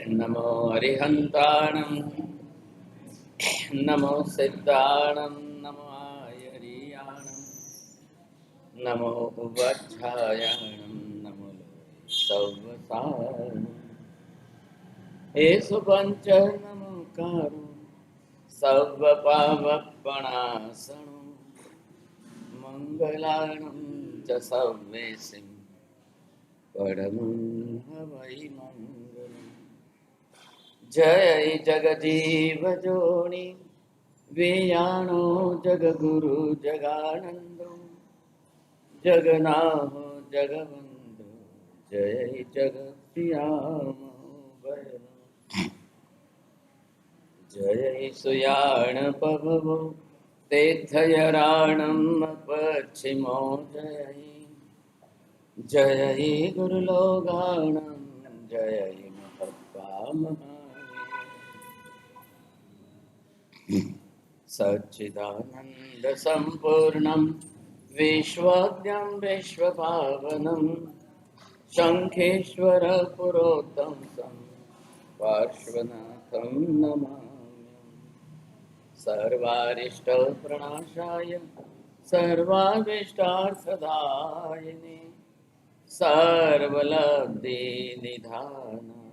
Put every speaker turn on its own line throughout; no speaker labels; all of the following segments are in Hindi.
नमो अरिहन्ताणं नमो सिद्धाणं नमो आयर्याणं नमो वज्रायणं नमो सौवसारणं एषु पञ्च नमोकारो सर्वपावपणासनो मङ्गलाणं च सर्वेसिं परमं हवै मङ्गलम्। जय जगजीव जोनि वेयाणो जगगुरु जगानंदो जगनाहो जगवंदो जय जगत्यामो वैरो जय सुयाण पवो तेथयराणम पश्चिमो जय गुरुलोगाणं जय महत्त्वा सच्चिदानंद संपूर्णं विश्वज्ञं विश्वभावनं शंखेश्वर पुरोत्तमं पार्श्वनाथं नमाम्यहं। सर्वारिष्ट प्रणाशाय सर्वाभीष्टार्थदायिने सर्वलब्धि निधानाय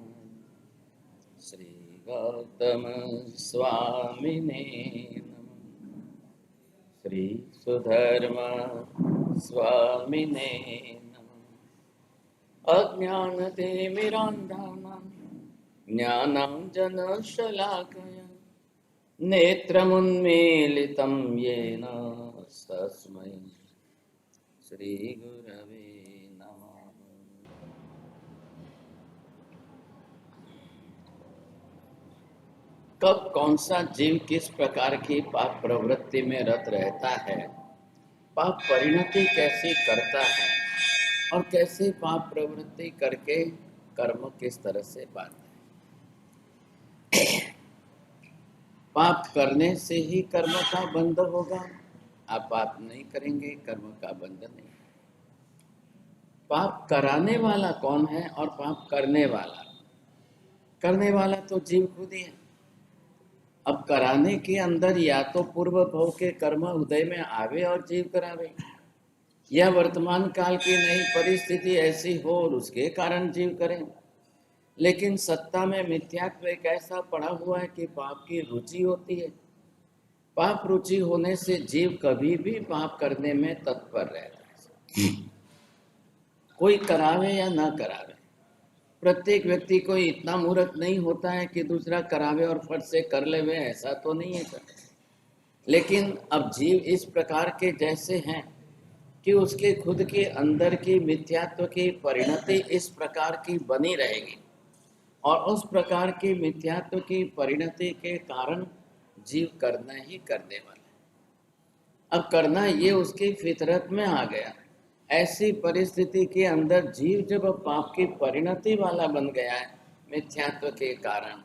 श्री गौतम स्वामिने नमः। श्री सुधर्म स्वामिने नमः। अज्ञानतिमिरान्धानां ज्ञानाञ्जनशलाकया नेत्रमुन्मीलितं येन तस्मै श्रीगुरवे नमः। कब कौन सा जीव किस प्रकार की पाप प्रवृत्ति में रत रहता है, पाप परिणति कैसी करता है और कैसे पाप प्रवृत्ति करके कर्म किस तरह से पाता है। पाप करने से ही कर्म का बंध होगा। आप पाप नहीं करेंगे, कर्म का बंध नहीं। पाप कराने वाला कौन है और पाप करने वाला तो जीव खुद ही है। अब कराने के अंदर या तो पूर्व भव के कर्म उदय में आवे और जीव करावे, या वर्तमान काल की नई परिस्थिति ऐसी हो और उसके कारण जीव करे। लेकिन सत्ता में मिथ्यात्व एक ऐसा पड़ा हुआ है कि पाप की रुचि होती है। पाप रुचि होने से जीव कभी भी पाप करने में तत्पर रहता है, कोई करावे या ना करावे। प्रत्येक व्यक्ति कोई इतना मूर्ख नहीं होता है कि दूसरा करावे और फट से कर लेवे, ऐसा तो नहीं है सर। लेकिन अब जीव इस प्रकार के जैसे हैं कि उसके खुद के अंदर की मिथ्यात्व की परिणति इस प्रकार की बनी रहेगी और उस प्रकार की मिथ्यात्व की परिणति के कारण जीव करना ही करने वाला है। अब करना ये उसकी फितरत में आ गया। ऐसी परिस्थिति के अंदर जीव जब पाप की परिणति वाला बन गया है मिथ्यात्व के कारण,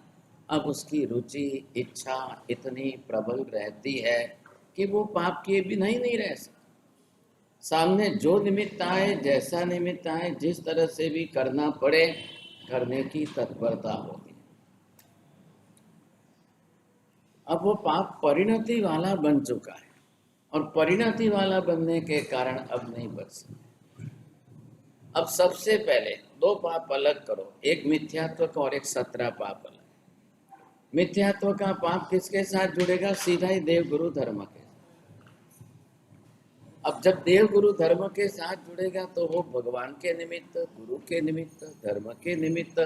अब उसकी रुचि इच्छा इतनी प्रबल रहती है कि वो पाप किए बिना ही नहीं रह सकता। सामने जो निमित्त आए, जैसा निमित्त आए, जिस तरह से भी करना पड़े, करने की तत्परता होगी। अब वो पाप परिणति वाला बन चुका है और परिणति वाला बनने के कारण अब नहीं बच सकता। अब सबसे पहले दो पाप अलग करो, एक मिथ्यात्व का और एक सत्रह पाप अलग। मिथ्यात्व का पाप किसके साथ जुड़ेगा? सीधा ही देव गुरु धर्म के। अब जब देव गुरु धर्म के साथ जुड़ेगा तो वो भगवान के निमित्त, गुरु के निमित्त, धर्म के निमित्त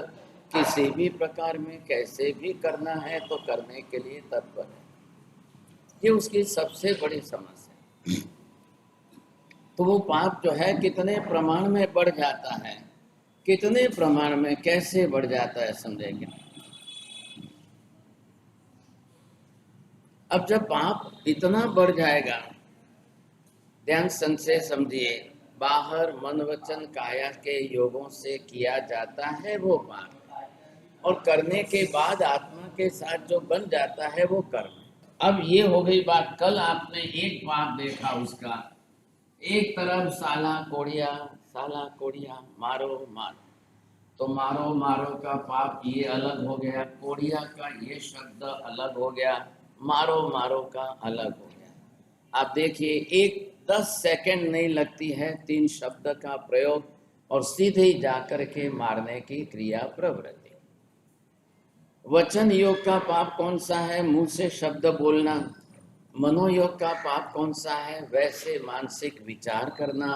किसी भी प्रकार में कैसे भी करना है तो करने के लिए तत्पर है। ये उसकी सबसे बड़ी समस्या। तो वो पाप जो है कितने प्रमाण में बढ़ जाता है, कितने प्रमाण में कैसे बढ़ जाता है समझेंगे। अब जब पाप इतना बढ़ जाएगा, ध्यान संशय समझिए, बाहर मन वचन काया के योगों से किया जाता है वो पाप, और करने के बाद आत्मा के साथ जो बन जाता है वो कर्म। अब ये हो गई बात। कल आपने एक पाप देखा, उसका एक तरफ साला कोड़िया मारो मारो, तो मारो मारो का पाप ये अलग हो गया, कोड़िया का ये शब्द अलग हो गया, मारो मारो का अलग हो गया। आप देखिए, एक 10 सेकंड नहीं लगती है 3 शब्द का प्रयोग और सीधे ही जाकर के मारने की क्रिया प्रवृत्ति। वचन योग का पाप कौन सा है? मुंह से शब्द बोलना। मनोयोग का पाप कौन सा है? वैसे मानसिक विचार करना।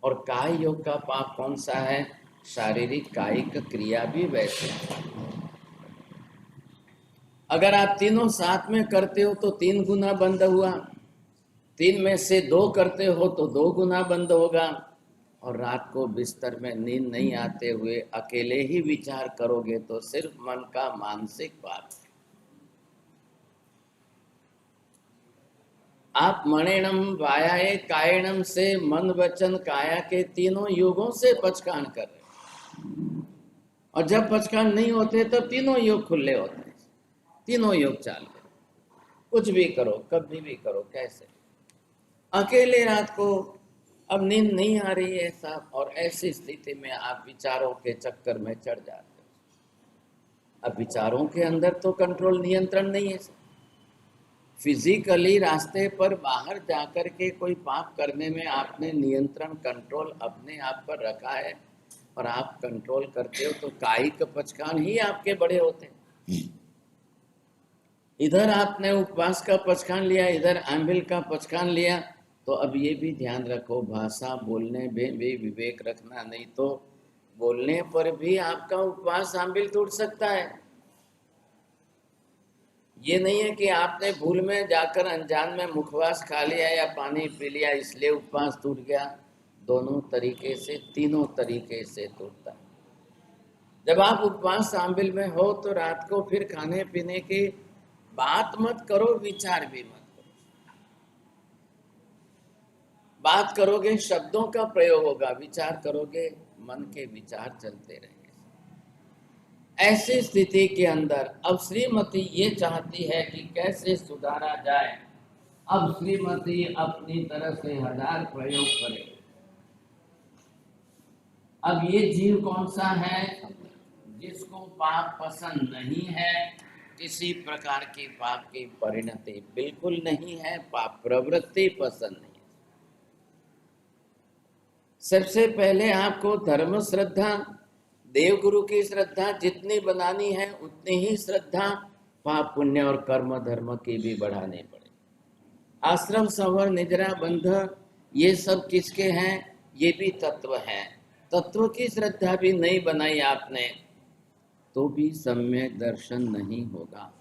और काय योग का पाप कौन सा है? शारीरिक कायिक क्रिया भी वैसे। अगर आप तीनों साथ में करते हो तो 3 गुना बंद हुआ, 3 में से 2 करते हो तो 2 गुना बंद होगा। और रात को बिस्तर में नींद नहीं आते हुए अकेले ही विचार करोगे तो सिर्फ मन का मानसिक पाप। आप मणिणम वायाए कायणम से मन वचन काया के तीनों युगों से पचकान कर रहे, और जब पचकान नहीं होते तब तीनों योग खुले होते हैं। तीनों योग चाल करो, कुछ भी करो, कभी भी करो, कैसे। अकेले रात को अब नींद नहीं आ रही है साहब, और ऐसी स्थिति में आप विचारों के चक्कर में चढ़ जाते हो। अब विचारों के अंदर तो कंट्रोल, नियंत्रण नहीं है। फिजिकली रास्ते पर बाहर जाकर के कोई पाप करने में आपने नियंत्रण, कंट्रोल अपने आप पर रखा है और आप कंट्रोल करते हो, तो कायिक पचकान ही आपके बड़े होते हैं। इधर आपने उपवास का पचकान लिया, इधर आंबिल का पचकान लिया, तो अब ये भी ध्यान रखो, भाषा बोलने में भी विवेक रखना, नहीं तो बोलने पर भी आपका उपवास आंबिल टूट सकता है। ये नहीं है कि आपने भूल में जाकर अनजान में मुखवास खा लिया या पानी पी लिया इसलिए उपवास टूट गया। दोनों तरीके से, तीनों तरीके से टूटता है। जब आप उपवास आंबिल में हो तो रात को फिर खाने पीने की बात मत करो, विचार भी मत करो। बात करोगे शब्दों का प्रयोग होगा, विचार करोगे मन के विचार चलते रहेंगे। ऐसी स्थिति के अंदर अब श्रीमती ये चाहती है कि कैसे सुधारा जाए। अब श्रीमती अपनी तरफ से 1000 प्रयोग करे। अब ये जीव कौन सा है? जिसको पाप पसंद नहीं है, किसी प्रकार की पाप की परिणति बिल्कुल नहीं है, पाप प्रवृत्ति पसंद नहीं है। सबसे पहले आपको धर्म श्रद्धा, देवगुरु की श्रद्धा जितनी बनानी है उतनी ही श्रद्धा पाप पुण्य और कर्म धर्म की भी बढ़ानी पड़े। आश्रम संवर निजरा बंध ये सब किसके हैं? ये भी तत्व है। तत्व की श्रद्धा भी नहीं बनाई आपने तो भी सम्यक दर्शन नहीं होगा।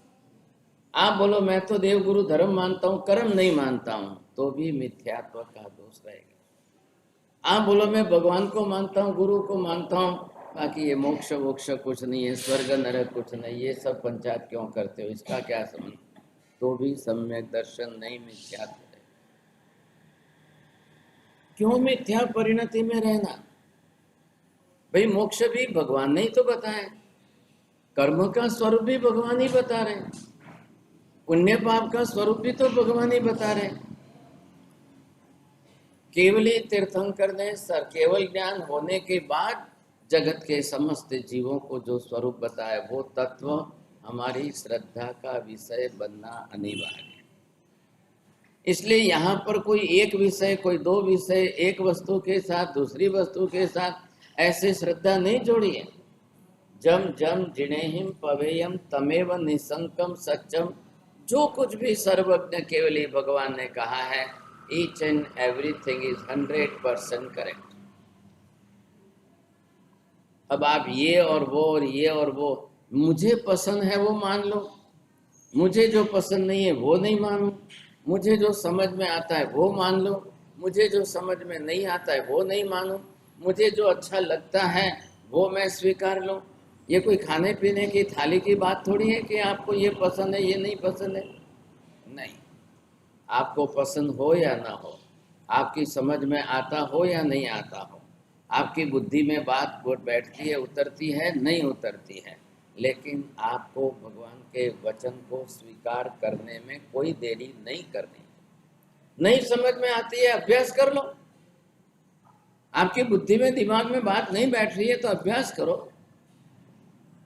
आप बोलो मैं तो देवगुरु धर्म मानता हूँ, कर्म नहीं मानता हूँ, तो भी मिथ्यात्व का दोष रहेगा। आप बोलो मैं भगवान को मानता हूँ, गुरु को मानता हूँ, बाकी ये मोक्ष वोक्ष कुछ नहीं है, स्वर्ग नरक कुछ नहीं, ये सब पंचायत क्यों करते हो, इसका क्या संबंध, तो भी सम्यक दर्शन नहीं, मिथ्यात्व है। क्यों मिथ्या परिणति में रहना? भाई मोक्ष भी भगवान ने ही तो बताया, कर्म का स्वरूप भी भगवान ही बता रहे, पुण्य पाप का स्वरूप भी तो भगवान ही बता रहे। केवली तीर्थंकर ने सर केवल ज्ञान होने के बाद जगत के समस्त जीवों को जो स्वरूप बताया, वो तत्व हमारी श्रद्धा का विषय बनना अनिवार्य है। इसलिए यहाँ पर कोई एक विषय, कोई दो विषय, एक वस्तु के साथ दूसरी वस्तु के साथ ऐसे श्रद्धा नहीं जोड़ी है। जम जम जिणेहिम पवेयम तमेव निसंकम सच्चम, जो कुछ भी सर्वज्ञ केवली भगवान ने कहा है, each and everything is 100% correct. अब आप ये और वो और ये और वो, मुझे पसंद है वो मान लो, मुझे जो पसंद नहीं है वो नहीं मानो, मुझे जो समझ में आता है वो मान लो, मुझे जो समझ में नहीं आता है वो नहीं मानो, मुझे जो अच्छा लगता है वो मैं स्वीकार लूँ। ये कोई खाने पीने की थाली की बात थोड़ी है कि आपको ये पसंद है ये नहीं पसंद है। नहीं, आपको पसंद हो या ना हो, आपकी समझ में आता हो या नहीं आता हो, आपकी बुद्धि में बात बैठती है, उतरती है नहीं उतरती है, लेकिन आपको भगवान के वचन को स्वीकार करने में कोई देरी नहीं करनी। नहीं समझ में आती है, अभ्यास कर लो। आपकी बुद्धि में, दिमाग में बात नहीं बैठ रही है तो अभ्यास करो।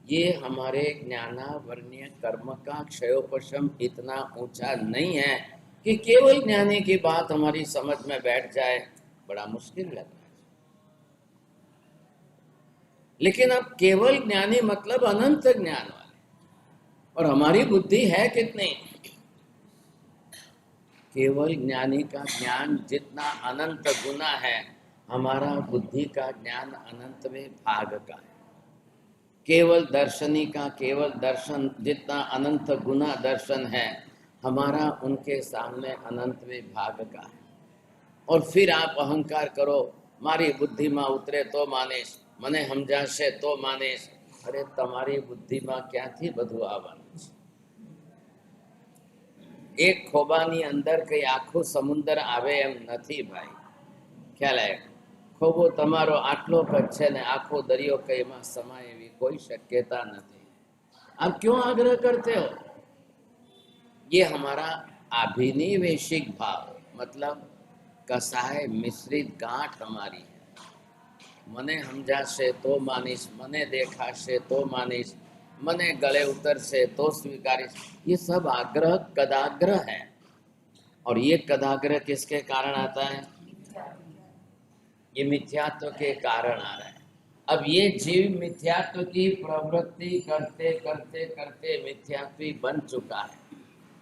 ये हमारे ज्ञानावरणीय कर्म का क्षयोपशम इतना ऊंचा नहीं है कि केवल ज्ञानी की बात हमारी समझ में बैठ जाए, बड़ा मुश्किल लग रहा है। लेकिन अब केवल ज्ञानी मतलब अनंत ज्ञान वाले, और हमारी बुद्धि है कितनी? केवल ज्ञानी का ज्ञान जितना अनंत गुना है, हमारा बुद्धि का ज्ञान अनंत में भाग का है। केवल दर्शनी का केवल दर्शन जितना अनंत गुना दर्शन है, हमारा उनके सामने अनंत में भाग का है। और फिर आप अहंकार करो, मारी बुद्धि में उतरे तो मानेश, मने समझाशे तो मानेश। अरे तमारी बुद्धि में क्या थी બધું આવવાનું છે? એક ખોબાની અંદર કઈ આખું સમુદ્ર આવે એમ નથી ભાઈ, ખ્યાલ આવે? ખોબો તમારો આટલો જ છે ને આખો દરિયો કઈમાં સમાય એવી કોઈ શક્યતા નથી। आप क्यों आग्रह करते हो? ये हमारा अभिनिवेशिक भाव, मतलब कसाय मिश्रित गांठ हमारी है। मने समझाशे तो मानीश, मने देखाशे तो मानीश, मने गले उतरशे तो स्वीकारीश। ये सब आग्रह कदाग्रह है। और ये कदाग्रह किसके कारण आता है? ये मिथ्यात्व के कारण आ रहा है। अब ये जीव मिथ्यात्व की प्रवृत्ति करते करते करते मिथ्यात्वी बन चुका है।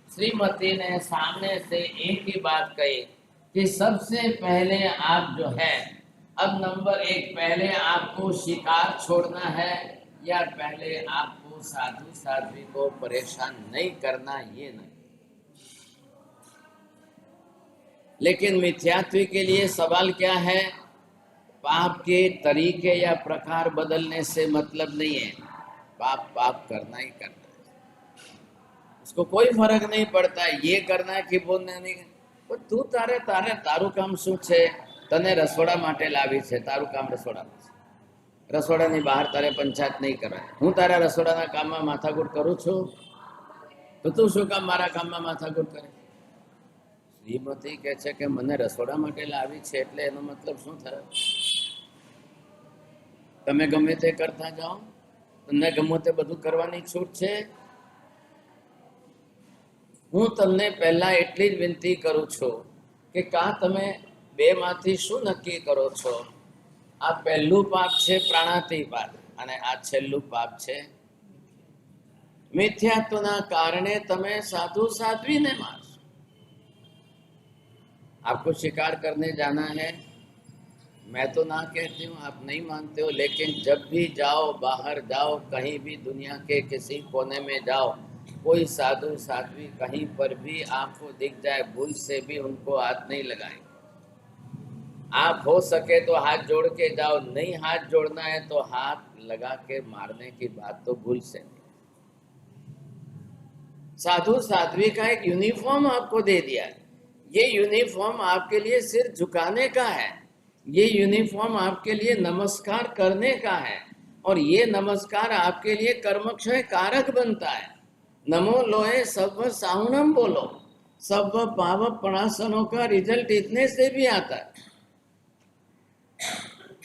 श्रीमती ने सामने से एक ही बात कही कि सबसे पहले आप जो है, अब नंबर एक, पहले आपको शिकार छोड़ना है या पहले आपको साधु साध्वी को परेशान नहीं करना, ये नहीं। लेकिन मिथ्यात्वी के लिए सवाल क्या है? पाप के तरीके या प्रकार बदलने से मतलब नहीं है, पाप पाप करना ही करना है। उसको कोई फर्क नहीं पड़ता है ये करना है कि वो नहीं। तो तू तारे तारे तारू काम शू छे? तने रसोड़ा माटे लावी छे, तारू काम रसोड़ा में छे। रसोड़ानी बहार तारे पंचायत नहीं कराय। हूँ तारा रसोड़ाना काममां माथाकूट करूं छुं, तो तू शू काम मारा काममां माथाकूट करे? श्रीमती कहे छे के मने रसोड़ा माटे लावी छे એટલે એનો મતલબ શું થયો? તમે ગમે તે કરતા જાઓ, તમને ગમે તે બધું કરવાની છૂટ છે। હું તમને પહેલા એટલી જ વિનંતી કરું છું કે કા તમે બે માંથી શું નક્કી કરો છો? આ પહેલું પાપ છે પ્રાણાતિપાત અને આ છેલ્લું પાપ છે મિથ્યાત્વના કારણે તમે સાધુ સાધ્વીને મારશો। आपको शिकार करने जाना है, मैं तो ना कहती हूँ, आप नहीं मानते हो, लेकिन जब भी जाओ, बाहर जाओ, कहीं भी दुनिया के किसी कोने में जाओ, कोई साधु साध्वी कहीं पर भी आपको दिख जाए, भूल से भी उनको हाथ नहीं लगाएंगे। आप हो सके तो हाथ जोड़ के जाओ, नहीं हाथ जोड़ना है तो हाथ लगा के मारने की बात तो भूल से नहीं। साधु साध्वी का एक यूनिफॉर्म आपको दे दिया है। ये यूनिफॉर्म आपके लिए सिर झुकाने का है, ये यूनिफॉर्म आपके लिए नमस्कार करने का है, और ये नमस्कार आपके लिए कर्मक्षय कारक बनता है। नमो लोहे सब साउणम बोलो, सब पाव प्रणासनों का रिजल्ट इतने से भी आता है।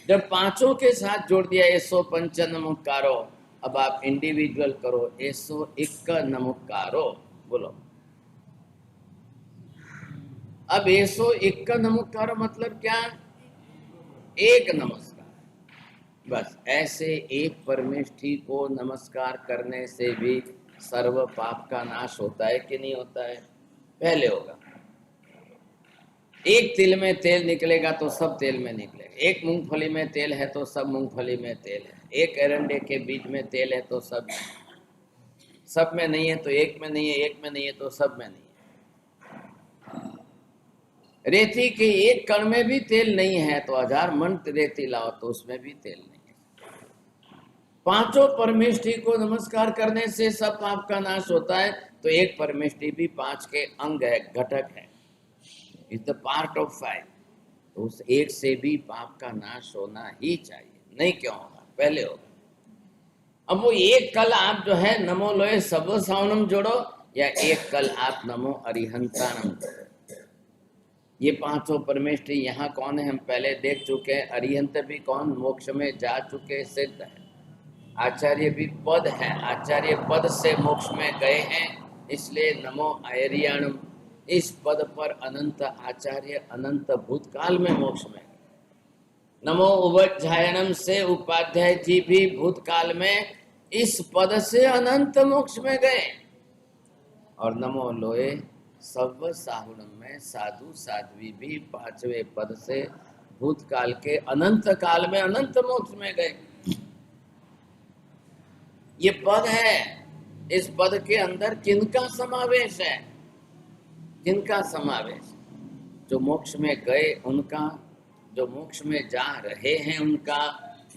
जब पांचों के साथ जोड़ दिया 105 नमस्कारो, अब आप इंडिविजुअल करो 101 नमस्कारो बोलो। अब 101 नमस्कार मतलब क्या? एक नमस्कार। बस ऐसे एक परमेष्ठी को नमस्कार करने से भी सर्व पाप का नाश होता है कि नहीं होता है? पहले होगा। एक तिल में तेल निकलेगा तो सब तेल में निकलेगा, एक मूंगफली में तेल है तो सब मूंगफली में तेल है, एक एरंडे के बीज में तेल है तो सब में नहीं है, तो एक में नहीं है, एक में नहीं है तो सब में नहीं है। रेती के एक कण में भी तेल नहीं है तो 1000 मन रेती लाओ तो उसमें भी तेल नहीं है। पांचों परमेष्ठी को नमस्कार करने से सब पाप का नाश होता है, तो एक परमेष्ठी भी 5 के अंग है, घटक है, इज द पार्ट ऑफ 5। तो उस एक से भी पाप का नाश होना ही चाहिए, नहीं क्यों होगा? पहले होगा। अब वो एक कल आप जो है नमो लोहे सब सावनम जोड़ो, या एक कल आप नमो अरिहंतानम जोड़ो। ये पांचों परमेष्ठी यहाँ कौन है हम पहले देख चुके हैं। अरिहंत भी कौन? मोक्ष में जा चुके सिद्ध है। आचार्य भी पद है, आचार्य पद से मोक्ष में गए हैं, इसलिए नमो आयर्याणम। इस पद पर अनंत आचार्य अनंत भूतकाल में मोक्ष में। नमो उवज्जायनम से उपाध्याय जी भी भूतकाल में इस पद से अनंत मोक्ष में गए। और नमो लोए सव साहुणम में साधु साध्वी भी पांचवे पद से भूतकाल के अनंत काल में अनंत मोक्ष में गए। ये पद है, इस पद के अंदर किनका समावेश है? किनका समावेश? जो मोक्ष में गए उनका, जो मोक्ष में जा रहे हैं उनका,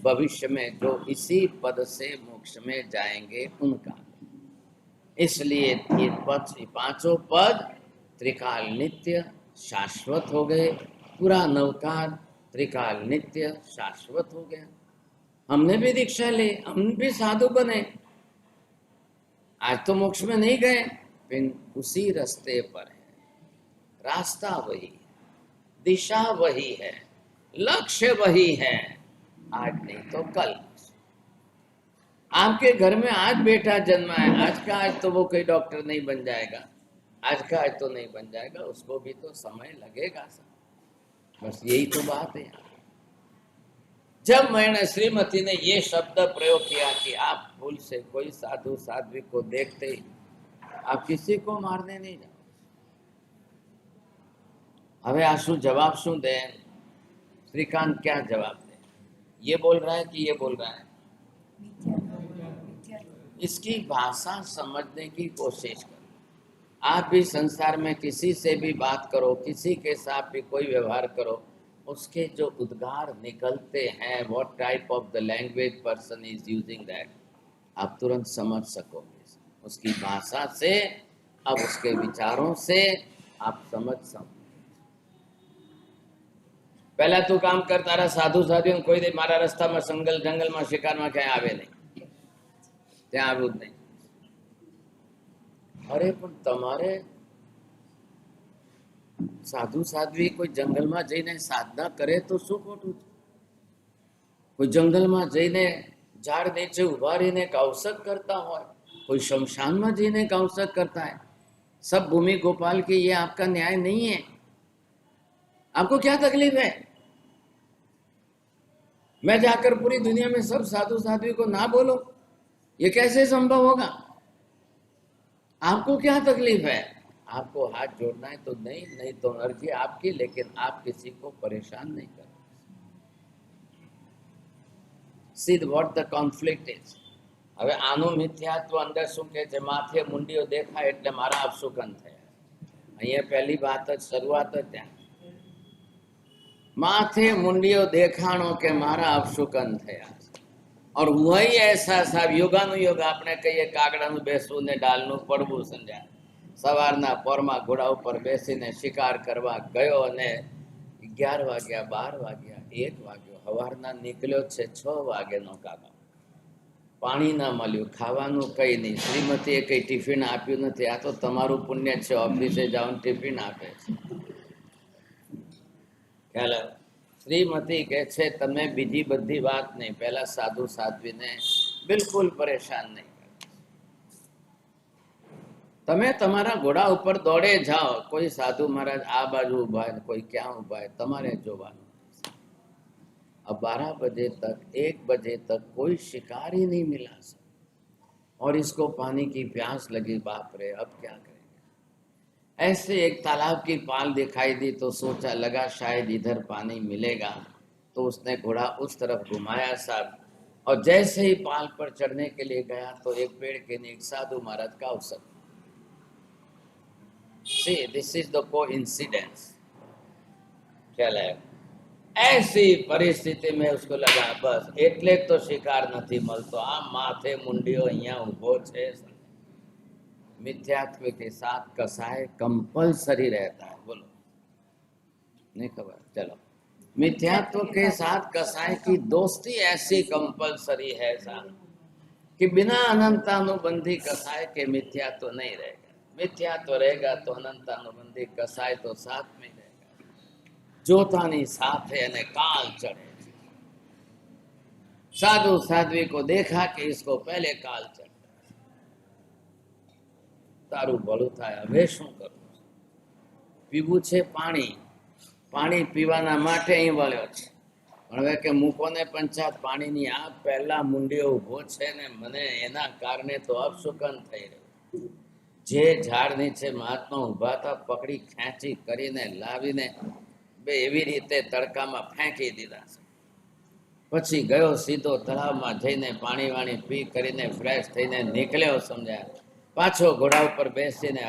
भविष्य में जो इसी पद से मोक्ष में जाएंगे उनका। इसलिए ये पद, पांचों पद त्रिकाल नित्य शाश्वत हो गए। पूरा नवकार त्रिकाल नित्य शाश्वत हो गया। हमने भी दीक्षा ली, हम भी साधु बने, आज तो मोक्ष में नहीं गए, लेकिन उसी रास्ते पर है। रास्ता वही है, दिशा वही है, लक्ष्य वही है। आज नहीं तो कल। आपके घर में आज बेटा जन्मा है, आज का आज तो वो कोई डॉक्टर नहीं बन जाएगा, आज का आज तो नहीं बन जाएगा, उसको भी तो समय लगेगा सब। बस यही तो बात है। जब मैंने श्रीमती ने ये शब्द प्रयोग किया कि आप भूल से कोई साधु साध्वी को देखते ही आप किसी को मारने नहीं जाओ। હવે આ શું જવાબ શું દે? श्रीकांत क्या जवाब दे? ये बोल रहा है कि ये बोल रहा है? इसकी भाषा समझने की कोशिश करो। आप भी संसार में किसी से भी बात करो, किसी के साथ भी कोई व्यवहार करो, उसके जो उद्गार निकलते हैं, what type of the language person is using that, आप तुरंत समझ सकोगे उसकी भाषा से। अब उसके विचारों से आप समझ सको। पहला तू काम करता रहा, साधु साधु कोई दे मारा रस्ता में जंगल में शिकार में क्या आवे नहीं, त्या आवू नहीं। अरे पण तमारे साधु साध्वी कोई जंगल में जईने साधना करे तो शू खोटू? कोई जंगल में जईने झाड़ नीचे उभा रहीने कौशक करता हो, कोई शमशान में जईने कौशक करता है। सब भूमि गोपाल की, ये आपका न्याय नहीं है। आपको क्या तकलीफ है? मैं जाकर पूरी दुनिया में सब साधु साध्वी को ना बोलो, ये कैसे संभव होगा? आपको क्या तकलीफ है? आपको हाथ जोड़ना है तो नहीं, नहीं तो मर्जी आपकी, लेकिन आप किसी को परेशान नहीं करो। See what the conflict is. હવે આનું મિથ્યાત્વ અંદર શું કહે છે? માથે મુંડીઓ દેખાય એટલે મારા અપશુકન થયા। અહીંયા પહેલી વાત જ, શરૂઆત જ ત્યાં। माथे मुंडियो देखाणो के मारा अपशुकन थया। और वही ऐसा साहब युगानुयुग आपने कहिए कागड़ानु बेसવું ने डालनु પડવું સમજ્યા। સવારના પોરમાં ઘોડા ઉપર બેસીને શિકાર કરવા ગયો અને 11 વાગ્યા, 12 વાગ્યા, 1 વાગ્યો, સવારના નીકળ્યો છે 6 વાગ્યાનો કાકા। પાણી ના મળ્યું, ખાવાનું કઈ નહીં, શ્રીમતીએ કઈ ટિફિન આપ્યું નથી। આ તો તમારું પુણ્ય છે, ઓફિસે જાઓ ટિફિન આપે છે। ખ્યાલ આવે? श्रीमती कहे छे तमे बीजी बधी बात नहीं, पहला साधु साध्वी ने बिल्कुल परेशान नहीं कर। तमे तमारा घोड़ा ऊपर दौड़े जाओ, कोई साधु महाराज आ बाजू उभा है, कोई क्या उभा है, तमारे जोवानुं। अब 12 बजे तक, 1 बजे तक कोई शिकार ही नहीं मिला सर, और इसको पानी की प्यास लगी। बाप रे, अब क्या करें? ऐसे एक तालाब की पाल दिखाई दी तो सोचा, लगा शायद इधर पानी मिलेगा, तो उसने घोड़ा उस तरफ घुमाया साहब। और जैसे ही पाल पर चढ़ने के लिए गया तो एक पेड़ के नीचे एक साधु महाराज का अवसर। See, this is the coincidence। ख्याल है? ऐसी परिस्थिति में उसको लगा बस एटले तो शिकार नहीं मलतो, आ माथे मुंडियो अहिया उभो छे। मिथ्यात्व के साथ कसाय कंपलसरी रहता है। बोलो, नहीं खबर? चलो, मिथ्यात्व के साथ कसाय की दोस्ती ऐसी कंपलसरी है साहब कि बिना अनंतानुबंधी कसाय के मिथ्यात्व नहीं रहेगा। मिथ्यात्व रहेगा तो अनंतानुबंधी कसाय तो साथ में रहेगा। जोतानी साथे अने काल चढ़े। साधु साध्वी को देखा कि इसको पहले काल चढ़, तारू भलू थाय, હવે શું કરું? પીવું છે પાણી, પાણી પીવાના માટે અહીં વળ્યો છે, પણ હવે કે મૂકો ને પંચાત પાણીની, આ પહેલા મુંડીઓ ઊભો છે ને મને એના કારણે તો અપશુકન થઈ રહ્યું. જે ઝાડ નીચે મહાત્મા ઊભા હતા પકડી ખેંચી કરીને લાવીને બે એવી રીતે તડકામાં ફેંકી દીધા છે. પછી ગયો સીધો તળાવમાં જઈને પાણી વાણી પી કરીને ફ્રેશ થઈને નીકળ્યો. સમજાય પાછો ઘોડા ઉપર બેસીને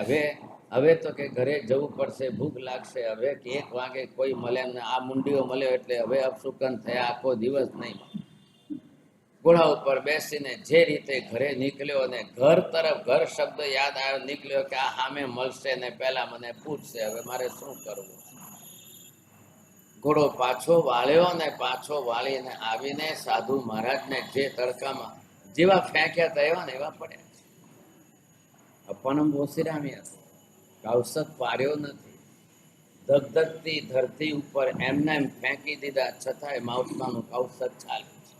હવે તો કે ઘરે જવું પડશે, ભૂખ લાગશે, હવે કે 1 વાગે કોઈ મળે ને આ મુંડીઓ મળ્યો એટલે હવે અપશુકન થયા, આખો દિવસ નહીં. ઘોડા ઉપર બેસીને જે રીતે ઘરે નીકળ્યો અને ઘર તરફ, ઘર શબ્દ યાદ આવ્યો, નીકળ્યો કે આ સામે મળશે ને પહેલા મને પૂછશે, હવે મારે શું કરવું? ઘોડો પાછો વાળ્યો અને પાછો વાળીને આવીને સાધુ મહારાજને જે તડકામાં જેવા ફેંક્યા હતા એવા ને એવા પડ્યા. અપણમ ઓસિરામી હતો, કૌશક પાર્યો નથી, ધગધગતી ધરતી ઉપર એમને એમ ફેંકી દીધા, છતાંય મહાત્માનું કૌશક ચાલ્યું છે.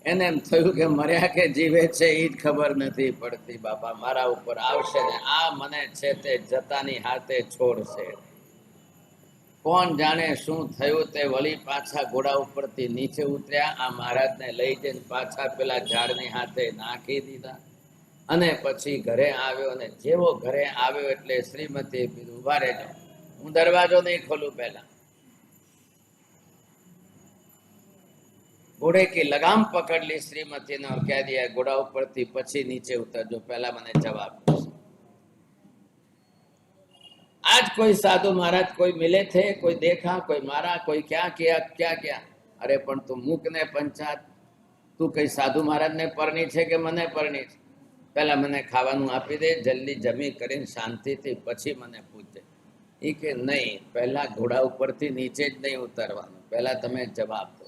એને એમ થયું કે મર્યા કે જીવે છે એ જ ખબર નથી પડતી, બાપા મારા ઉપર આવશે ને આ મને છે તે જતાની હાથે છોડશે. કોણ જાણે શું થયું તે વળી પાછા ઘોડા ઉપરથી નીચે ઉતર્યા, આ મહારાજને લઈ જઈને પાછા પેલા ઝાડની હાથે નાખી દીધા અને પછી ઘરે આવ્યો. અને જેવો ઘરે આવ્યો એટલે શ્રીમતીએ કીધું ઉભા રહેજો, હું દરવાજો નહીં ખોલું, પહેલા घोड़े की लगाम पकड़ ली श्रीमती ने और कह दिया घोड़ा ऊपर थी पछी नीचे उतरजो, पहला मैंने जवाब दो। आज कोई साधु महाराज कोई मिले थे, कोई देखा, कोई मारा, कोई क्या किया क्या किया? अरे पण तू मूक ने पंचात, तू कई साधु महाराज ने परणी छे के मने परणी छे? पहला मने खावानुं आपी दे, जल्दी जमी करीने शांतिथी पछी मने पूछजे। ई के नहीं, पहला घोड़ा उपरथी नीचे ज नहीं उतरवानुं, पहला तमे जवाब दो।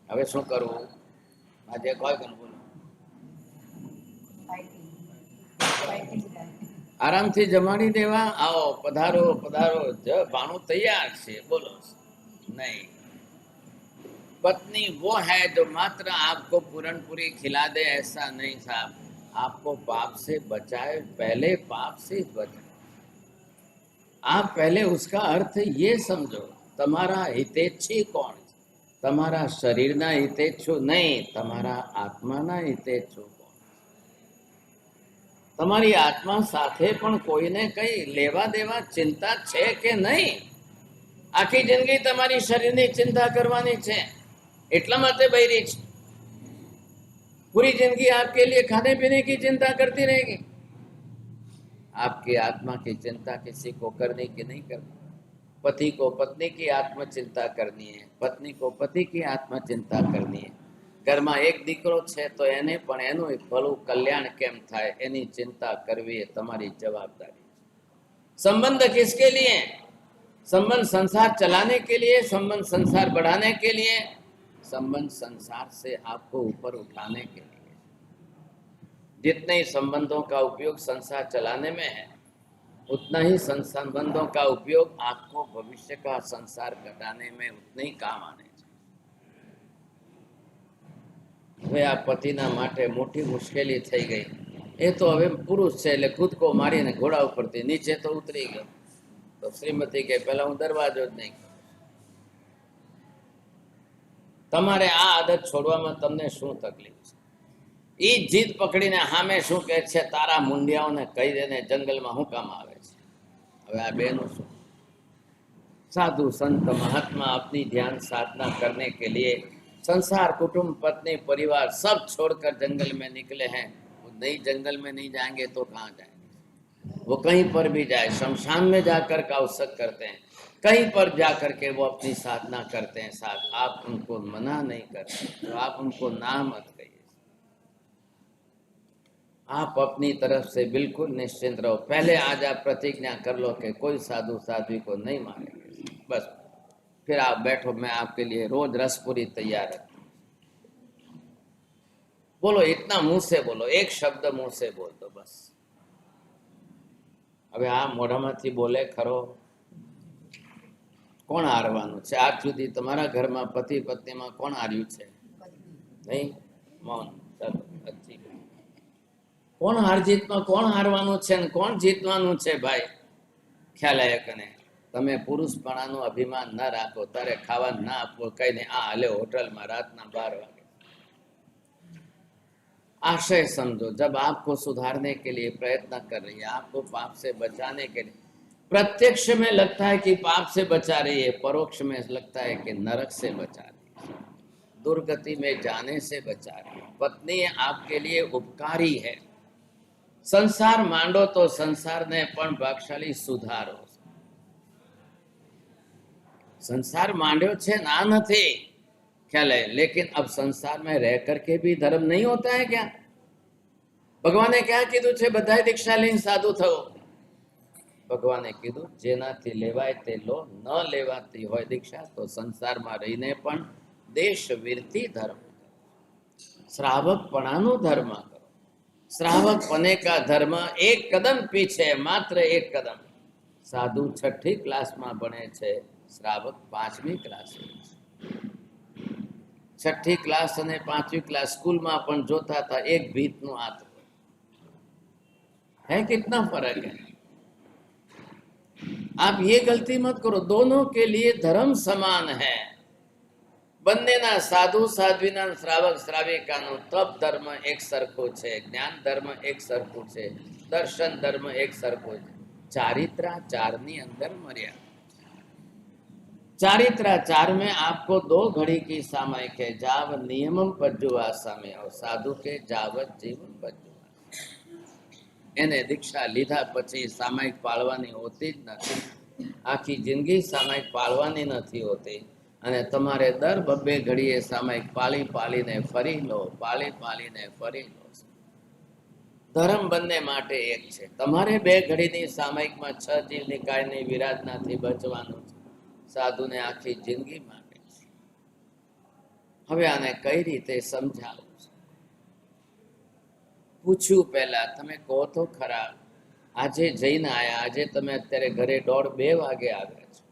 હવે શું કરવું? આજે કોઈ કન બોલો, આરામથી જમાડી દેવા, આવો પધારો પધારો, ભાણું તૈયાર છે, બોલો નહીં। पत्नी वो है जो मात्र आपको पूरण पूरी खिला दे, ऐसा नहीं साहब, आपको पाप से बचाए, पहले पाप से बचाए। आप पहले उसका अर्थ ये समझो, तमारा हितेच्छी कौन है? तमारा शरीरना हितेच्छु नहीं, तमारा आत्माना हितेच्छु कौन? तमारी आत्मा साथे पण कोईने कई लेवा देवा चिंता छे के नहीं? आखी जिंदगी तमारी शरीरनी चिंता करवानी छे, એટલા માટે બૈરી છે। पूरी जिंदगी आपके लिए खाने पीने की चिंता करती रहेगी, आपकी आत्मा की चिंता किसी को करनी की नहीं करनी। पति को पत्नी की आत्म चिंता करनी है, पत्नी को पति की आत्म चिंता करनी है। घर में एक दीकरो छे तो एने पण एनुं भलुं कल्याण केम थाय एनी चिंता करवी ए तमारी जवाबदारी। संबंध किसके लिए? संबंध संसार चलाने के लिए, संबंध संसार बढ़ाने के लिए, संबंध संसार से आपको ऊपर उठाने के लिए। जितने संबंधों का उपयोग संसार चलाने में है, उतना ही संबंधों का उपयोग आपको भविष्य का संसार घटाने में उतने ही काम आने चाहिए। वे आप पतिना माटे मोटी मुश्केली थई गई, ए तो हवे पुरुष छे એટલે खुद को मारीने घोड़ा ઉપરથી નીચે તો ઉતરી ગયો। તો શ્રીમતી કે પહેલા હું દરવાજો જ નહીં। તમારે આ આદત છોડવામાં તમને શું તકલીફ છે? ઈ જીદ પકડીને સામે શું કહે છે, તારા મુંડિયાઓને કહી દેને જંગલમાં હું કામ આવે છે? હવે આ બેનું શું? साधु संत महात्मा अपनी ध्यान साधना करने के लिए संसार, कुटुंब, पत्नी, परिवार सब छोड़कर जंगल में निकले हैं। वो नहीं, जंगल में नहीं जाएंगे तो कहाँ जाएंगे? वो कहीं पर भी जाए, शमशान में जाकर कौशक करते हैं, कहीं पर जाकर के वो अपनी साधना करते हैं। साथ आप उनको मना नहीं करते, तो आप उनको ना मत कहिए। आप अपनी तरफ से बिल्कुल निश्चिंत रहो। पहले आज आप प्रतिज्ञा कर लो कि कोई साधु साध्वी को नहीं मारेंगे, बस फिर आप बैठो, मैं आपके लिए रोज रसपुरी तैयार है। बोलो, इतना मुंह से बोलो, एक शब्द मुंह से बोल दो बस। अबे आ मोढ़ामांथी बोले खरो, કોણ હારવાનું છે? આજ સુધી તમારા ઘરમાં પતિ પત્નીમાં કોણ હાર્યું છે? નહીં? મૌન. ચાલો, અચ્છી. કોણ હાર જીતમાં કોણ હારવાનું છે ને કોણ જીતવાનું છે? ભાઈ ખ્યાલ આવ્યો કને? તમે પુરુષપણાનું અભિમાન ના રાખો, તારે ખાવા ના આપો, કઈ નહીં, આ હાલે હોટલમાં रात 12 वागे। आशय समझो, जब आपको सुधारने के लिए प्रयत्न कर रही है, आपको पाप से बचाने के लिए, प्रत्यक्ष में लगता है कि पाप से बचा रही है, परोक्ष में लगता है कि नरक से बचा रही है, दुर्गति में जाने से बचा रही है। पत्नी आपके लिए उपकारी है। संसार मांडो तो संसार ने पण भागशाली सुधारो। संसार मांड्यो छे ना नहीं ख्याल है, लेकिन अब संसार में रह करके भी धर्म नहीं होता है क्या? भगवान ने क्या कीधु छे? बधाई दीक्षा लईने साधु थो। भगवान ने कीधु जेनाथी लेवाय ते लो, न लेवाती होय दीक्षा तो संसार में रहीने पण देश वीरती धर्म, श्रावकपणानो धर्म करो। श्रावकपने का धर्म एक कदम पीछे, मात्र एक कदम। साधु 6ठी क्लास में भणे छे, श्रावक 5મી क्लास। 6ठी क्लास અને 5મી क्लास स्कूल में अपन जोता था, एक भीत नु हाथ है, कितना फर्क है। आप ये गलती मत करो, दोनों के लिए धर्म समान है। બંનેના સાધુ સાધ્વીના શ્રાવક શ્રાવિકાનો તપ ધર્મ એક સરખો છે, જ્ઞાન ધર્મ એક સરખું છે, દર્શન ધર્મ એક સરખો છે। चारित्राचारनी अंदर मर्यादा। चारित्राचार में आपको 2 घड़ी की सामयिक है, जाव नियमम पज्जुवा सामे और साधु के जावत जीवन पज्जुवा। एने दीक्षा लीधा पछी सामयिक पाळवानी होती ज नथी, आखी जिंदगी सामयिक पाळवानी नथी होती, अने तमारे दर 2 घड़ीए सामयिक पाली पालीने फरी लो, पाली पालीने फरी लो। धर्म बनने माटे एक छे। तमारे 2 घड़ीनी सामयिकमां 6 जीव निकायनी विराधनाथी बचवानुं छे, साधुने आखी जिंदगी माटे छे। हवे आने कई रीते समजावुं? पूछ्યું पहला, तमे कहो तो खरा, आजे जईने आया, आजे तमे अत्यारे घरे 1:30-2 वागे आव्या छो।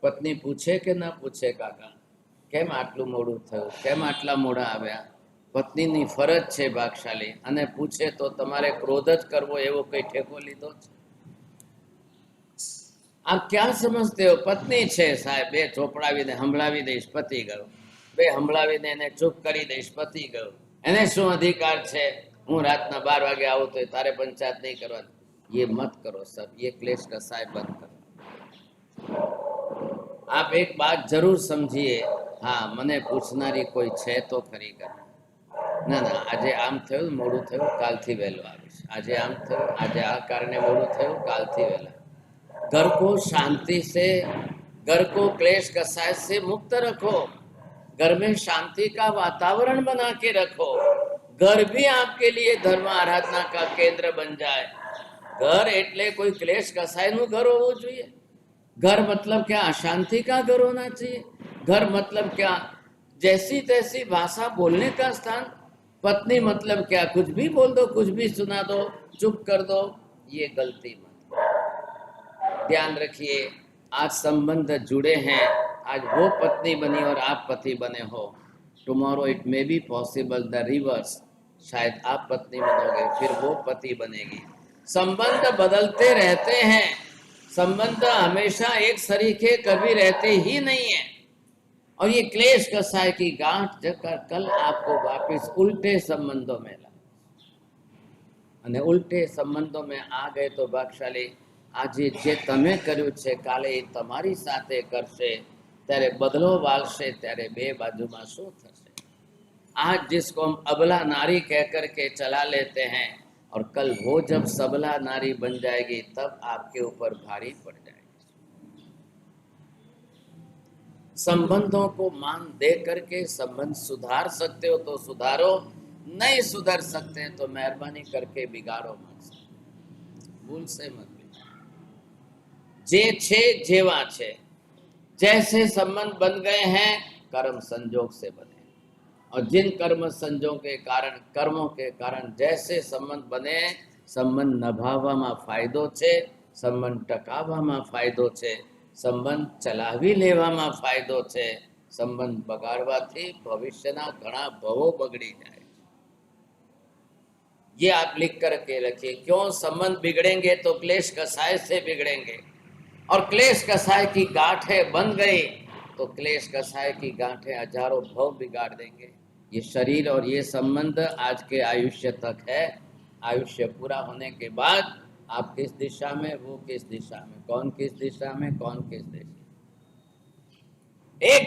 पत्नी पूछे के न पूछे, काका केम आटलू मोडू थयुं, केम आटला मोडा आव्या? पत्नीनी फरज छे भागशाली, अने पूछे तो तमारे क्रोध ज करवो एवो कई ठेको लीधो छे? आप क्या समझते हो? पत्नी छे साहेब, 2 ચોપડાવીને સંભળાવી દઈશ, પતી ગયો। 2 સંભળાવીને એને ચૂપ કરી દઈશ, પતી ગયો। એને શું અધિકાર છે હું રાતના 12 વાગે આવું તો તારે પંચાયત નહીં કરવાની? ये मत करो सब, ये क्लेश कसाय बंद करो। आप एक बात जरूर समझिए, हाँ मने पूछनारी कोई छे तो खरी कर ना ना, आजे आम थयुं मोडું थयुं, कालथी वहेलो आवीश, आजे आम थयुं, आजे आ कारणे मोडું थयुं, कालथी वहेला। घर को शांति से, घर को क्लेश कसाय से मुक्त रखो। घर में शांति का वातावरण बना के रखो। घर भी आपके लिए धर्म आराधना का केंद्र बन जाए। घर एटले कोई क्लेश कसाय नु घर होवुं जोईए। घर मतलब क्या? अशांति का घर होना चाहिए। घर मतलब क्या? जैसी तैसी भाषा बोलने का स्थान। पत्नी मतलब क्या? कुछ भी बोल दो, कुछ भी सुना दो, चुप कर दो, ये गलती मत। ध्यान रखिए, आज संबंध जुड़े हैं, आज वो पत्नी बनी और आप पति बने हो। Tomorrow it may be possible the reverse, शायद आप पत्नी बनोगे, फिर वो पति बनेगी। संबंध बदलते रहते हैं, संबंध हमेशा एक सरीखे कभी रहते ही नहीं है। और ये क्लेश कसाय की गांठ जकर कल आपको वापिस उल्टे संबंधों में ला, अने उल्टे संबंधों में आ गए तो भागशाली આજે જે તમે કર્યું છે કાલે એ તમારી સાથે કરશે, ત્યારે બદલો વાળશે, ત્યારે 2 બાજુમાં શું થશે? आज जिसको हम अबला नारी कह करके चला लेते हैं, और कल वो जब सबला नारी बन जाएगी तब आपके ऊपर भारी पड़ जाएगी। संबंधों को मान दे करके संबंध सुधार सकते हो तो सुधारो, नहीं सुधर सकते हैं तो मेहरबानी करके बिगाड़ो मत, भूल से मत। जे छे जेवा छे, जैसे संबंध बन गए हैं कर्म संजोग से बने, और जिन कर्म संजोग के कारण, कर्मों के कारण जैसे संबंध बने, संबंध नभाववामां फायदो छे, संबंध टकाववामां फायदो छे, સંબંધ ચલાવી લેવામાં ફાયદો છે, સંબંધ બગાડવાથી ભવિષ્યના ઘણા ભવો બગડી જાય। ये आप लिख करके रखिए। क्यों संबंध बिगड़ेंगे तो क्लेश कसाय से बिगड़ेंगे, और क्लेश कसाय की गांठें बन गई तो क्लेश कसाय की गांठें हजारों भव बिगाड़ देंगे। ये शरीर और ये संबंध आज के आयुष्य तक है। आयुष्य पूरा होने के बाद आप किस दिशा में, वो किस दिशा में, कौन किस दिशा में, कौन किस दिशा। एक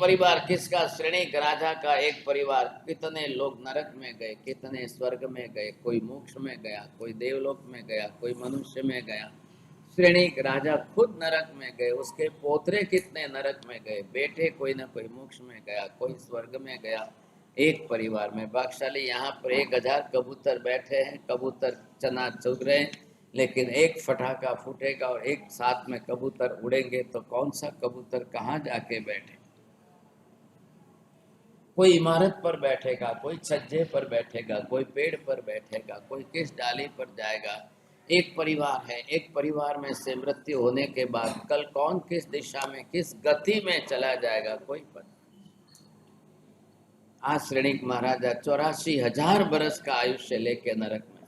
परिवार किसका, श्रेणी राजा का एक परिवार, कितने लोग नरक में गए, कितने स्वर्ग में गए, कोई मोक्ष में गया, कोई देवलोक में गया, कोई मनुष्य में गया। श्रेणी राजा खुद नरक में गए, उसके पोतरे कितने नरक में गए, बेटे कोई ना कोई मोक्ष में गया, कोई स्वर्ग में गया। एक परिवार में भाग्यशाली यहाँ पर 1000 कबूतर बैठे हैं, कबूतर चना चुग रहे हैं, लेकिन एक फटाका फूटेगा और एक साथ में कबूतर उड़ेंगे तो कौन सा कबूतर कहाँ जाके बैठे। कोई इमारत पर बैठेगा, कोई छज्जे पर बैठेगा, कोई पेड़ पर बैठेगा, कोई किस डाली पर जाएगा। एक परिवार है, एक परिवार में से मृत्यु होने के बाद कल कौन किस दिशा में, किस गति में चला जाएगा, कोई पता। आज श्रेणी महाराजा 84,000 बरस का आयुष्य लेके नरक में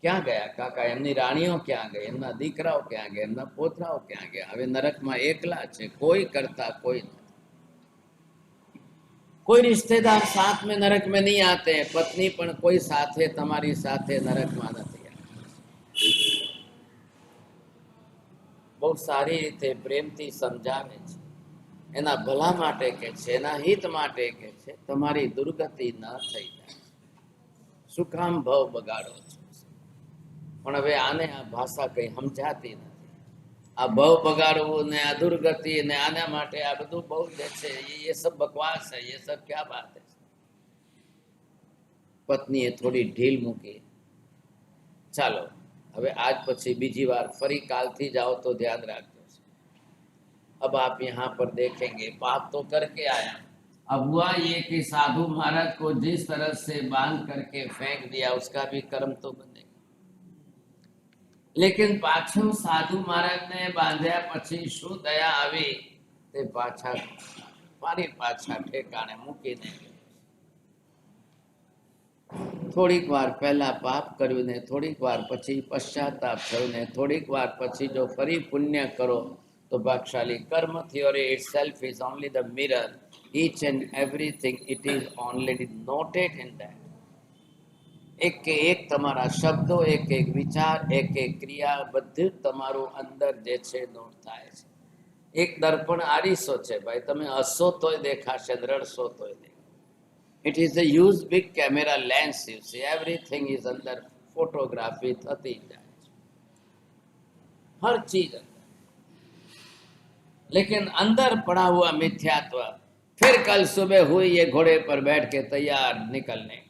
क्या गया काका, एमनी राणीओ क्या गई, एमना दीकराओ क्या गया, एमना पोतराओ क्या गया। हवे नरक में एकला छे, कोई करता कोई नहीं। कोई रिश्तेदार साथ में नरक में नहीं आते हैं, पत्नी पण कोई साथे तमारी साथे नरक में नहीं आती। बहुत सारी रीते प्रेम थी समझावे छे, एना भला माटे के छे, एना हित माटे के छे, तमारी दुर्गति न थई जाय। शुं काम भव बगाड़ो छो। पण हवे आने आ भाषा कई समजाती नहीं। आ भव बगाड़वू ने आ दुर्गति ने आना माटे आ बधुं बहु जे छे ये सब बकवास है, ये सब क्या बात है। पत्नीए थोड़ी ढील मूकी, चालो हवे आज पछी बीजी बार फरी कालथी जाओ तो ध्यान राखजो। अब आप यहाँ पर देखेंगे पाप तो करके आया, अब हुआ ये कि साधु महाराज को जिस तरह से बांध करके फेंक दिया उसका भी कर्म तो बनेगा। लेकिन पाछू साधु महाराज ने बांध्या पछी शू दया आवी ते पाछा फारी पाछा ठेकाणे मूकीने थोड़ीक वार पहला पाप कर्यु ने थोड़ीक वार पछी पश्चाताप थयो ने थोड़ीक वार पछी जो फरी पुण्य करो तो भाग्यशाली कर्म theory itself is only the mirror, each and everything it is already noted in that। एक के एक तमारा शब्दों, एक एक विचार, एक एक क्रिया बधुं तमारू अंदर जे छे नोट थाय छे। एक दर्पण आरीसो छे भाई, तमे हसो तोय देखाशे, रड़शो तोय देखाशे। It is a used big camera lens, you see, everything is under photography थती जाय छे, हर चीज अंदर। लेकिन अंदर पड़ा हुआ मिथ्यात्व फिर कल सुबह हुई ये घोड़े पर बैठ के तैयार निकलने के,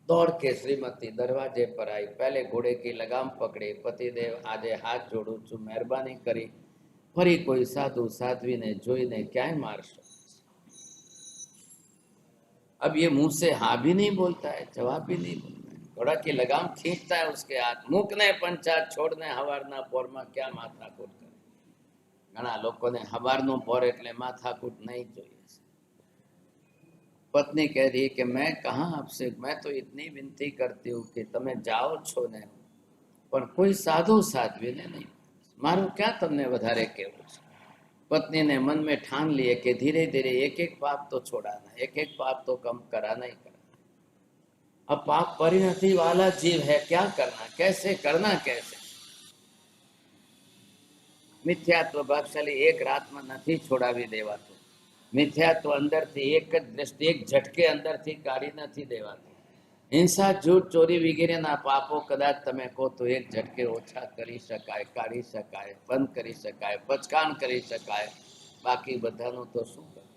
दौड़ के श्रीमती दरवाजे पर आई, पहले घोड़े की लगाम पकड़ी, पतिदेव आजे हाथ जोड़ू छू, मेहरबानी करी फरी कोई साधु साध्वी ने जोई ने क्या मारशो। अब ये मुंह से हाँ भी नहीं बोलता है, जवाब भी नहीं बोलता है, घोड़ा की लगाम खींचता है उसके हाथ, मूकने पंचा छोड़ने हवारना पोर में क्या माथाकूट करे। घણા લોકોને હવારનો પોર એટલે માથાકૂટ नहीं જોઈએ। पत्नी कह रही है कि मैं कहाँ आपसे, मैं तो इतनी विनती करती हूँ कि तमे जाओ छो ने, पर कोई साधु साध्वी ने नहीं, मारू क्या तमने वधारे केवुं छे। पत्नी ने मन में ठान लिए कि धीरे धीरे एक एक पाप तो छोड़ाना, एक एक पाप तो कम कराना ही कराना। अब पाप परिणति वाला जीव है, क्या करना, कैसे करना, कैसे। मिथ्यात्व भाग्यशाली एक रात में नहीं छोड़ावी देवातो। मिथ्यात्व अंदर थी एक दृष्टि, एक झटके अंदर थी काढ़ी नहीं देवातो। हिंसा झूठ चोरी वगैरह ना पापो कदाच तमे को तो एक झटके ओछा करी शकाय, काढ़ी शकाय, बंद करी शकाय, पचकान करी शकाय, बाकी बधानो तो शुं करे।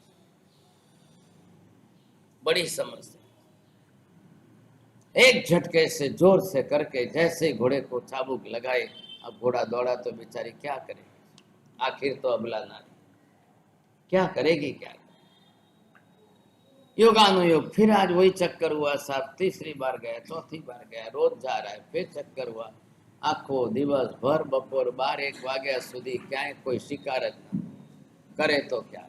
बड़ी समस्या एक झटके से जोर से करके जैसे घोड़े को चाबुक लगाए, अब घोड़ा दौड़ा तो बेचारी क्या करेगी, आखिर तो अबला नारी क्या करेगी, क्या योगानुयोग। फिर आज वही चक्कर हुआ साहब, तीसरी बार गया, चौथी बार गया, रोज जा रहा है, फिर चक्कर हुआ। આખો દિવસ ભર બપોર 12-1 વાગ્યા સુધી ક્યાંય કોઈ શિકાર જ ન કરે તો क्या।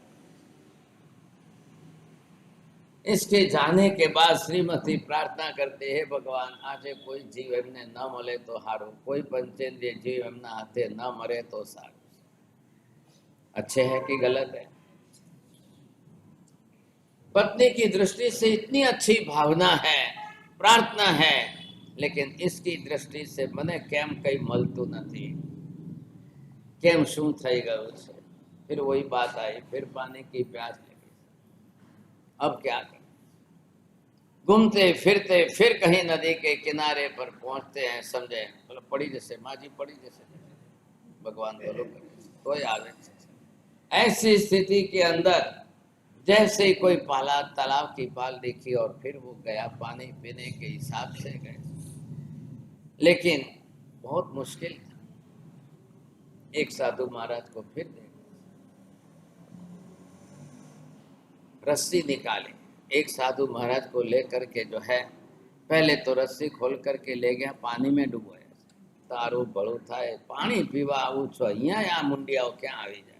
इसके जाने के बाद श्रीमती प्रार्थना करते हे भगवान आजे कोई जीव एमने न મળે तो हारू, कोई पंचेंद्रिय जीव एमना हाथे न मरे तो सारू। अच्छे है कि गलत है? पत्नी की दृष्टि से इतनी अच्छी भावना है, प्रार्थना है, लेकिन इसकी दृष्टि से मने केम कई मलतू नहीं, केम शू थई गयुं छे। फिर वही बात आई, फिर पानी की प्यास लगी। अब क्या करें? घूमते फिरते फिर कहीं नदी के किनारे पर पहुंचते हैं, समझे बोलो पड़ी जैसे माजी पड़ी जैसे भगवान बोलो तो आवे। ऐसी स्थिति के अंदर जैसे ही कोई पाला तालाब की पाल दिखी और फिर वो गया पानी पीने के हिसाब से गए, लेकिन बहुत मुश्किल था। एक साधु महाराज को फिर देखा, रस्सी निकाली, एक साधु महाराज को लेकर के जो है पहले तो रस्सी खोल करके ले गया, पानी में डूबोया। तारू बड़ू थाय पानी पीवा आवू छो, अहींया आ मुंडियाओ क्या आवी जाए।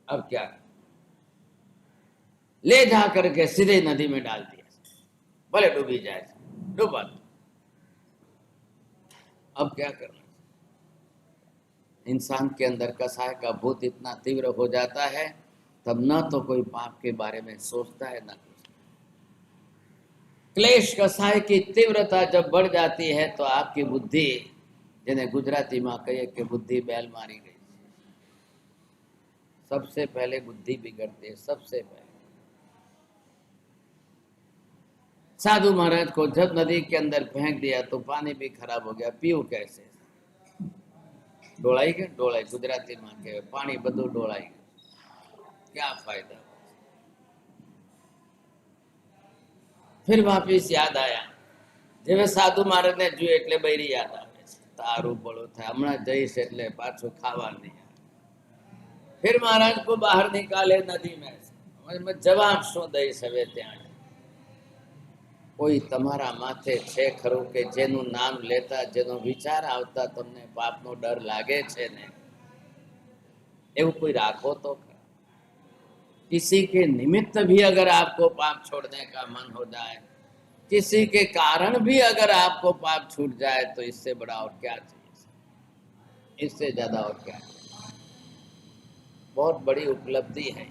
अब क्या ले जा करके सीधे नदी में डाल दिया, भले डूबी जाए, डूबा। अब क्या करना? इंसान के अंदर कसाय का भूत इतना तीव्र हो जाता है, तब न तो कोई पाप के बारे में सोचता है न कुछ। क्लेश कसाय की तीव्रता जब बढ़ जाती है तो आपकी बुद्धि, जिन्हें गुजराती में कहिए कि बुद्धि बैल मारी गई, सबसे पहले बुद्धि बिगड़ती है। सबसे पहले साधु महाराज को जब नदी के अंदर फेंक दिया तो पानी भी खराब हो गया, पीऊ कैसे? डोलाई गए, डोलाई गुजराती में के पानी बधु डोलाई गए, क्या फायदा? फिर वापिस याद आया, जेवे साधु महाराज ने जो एटले बैरी याद आवे, तारू बड़ो था हमणा जईश एटले पाछो खावा नहीं। फिर महाराज को बाहर निकाले नदी में, जवाब शू दईश हवे त्यां? कोई तमारा माथे छे खरू के जेनु नाम लेता, जेनो विचार आवता तमने पापनो डर लागे छे ने? एवं कोई राखो तो खरा। किसी के निमित्त भी अगर आपको पाप छोड़ने का मन हो जाए, किसी के कारण भी अगर आपको पाप छूट जाए, तो इससे बड़ा और क्या चाहिए? इससे ज्यादा और क्या? बहुत बड़ी उपलब्धि है।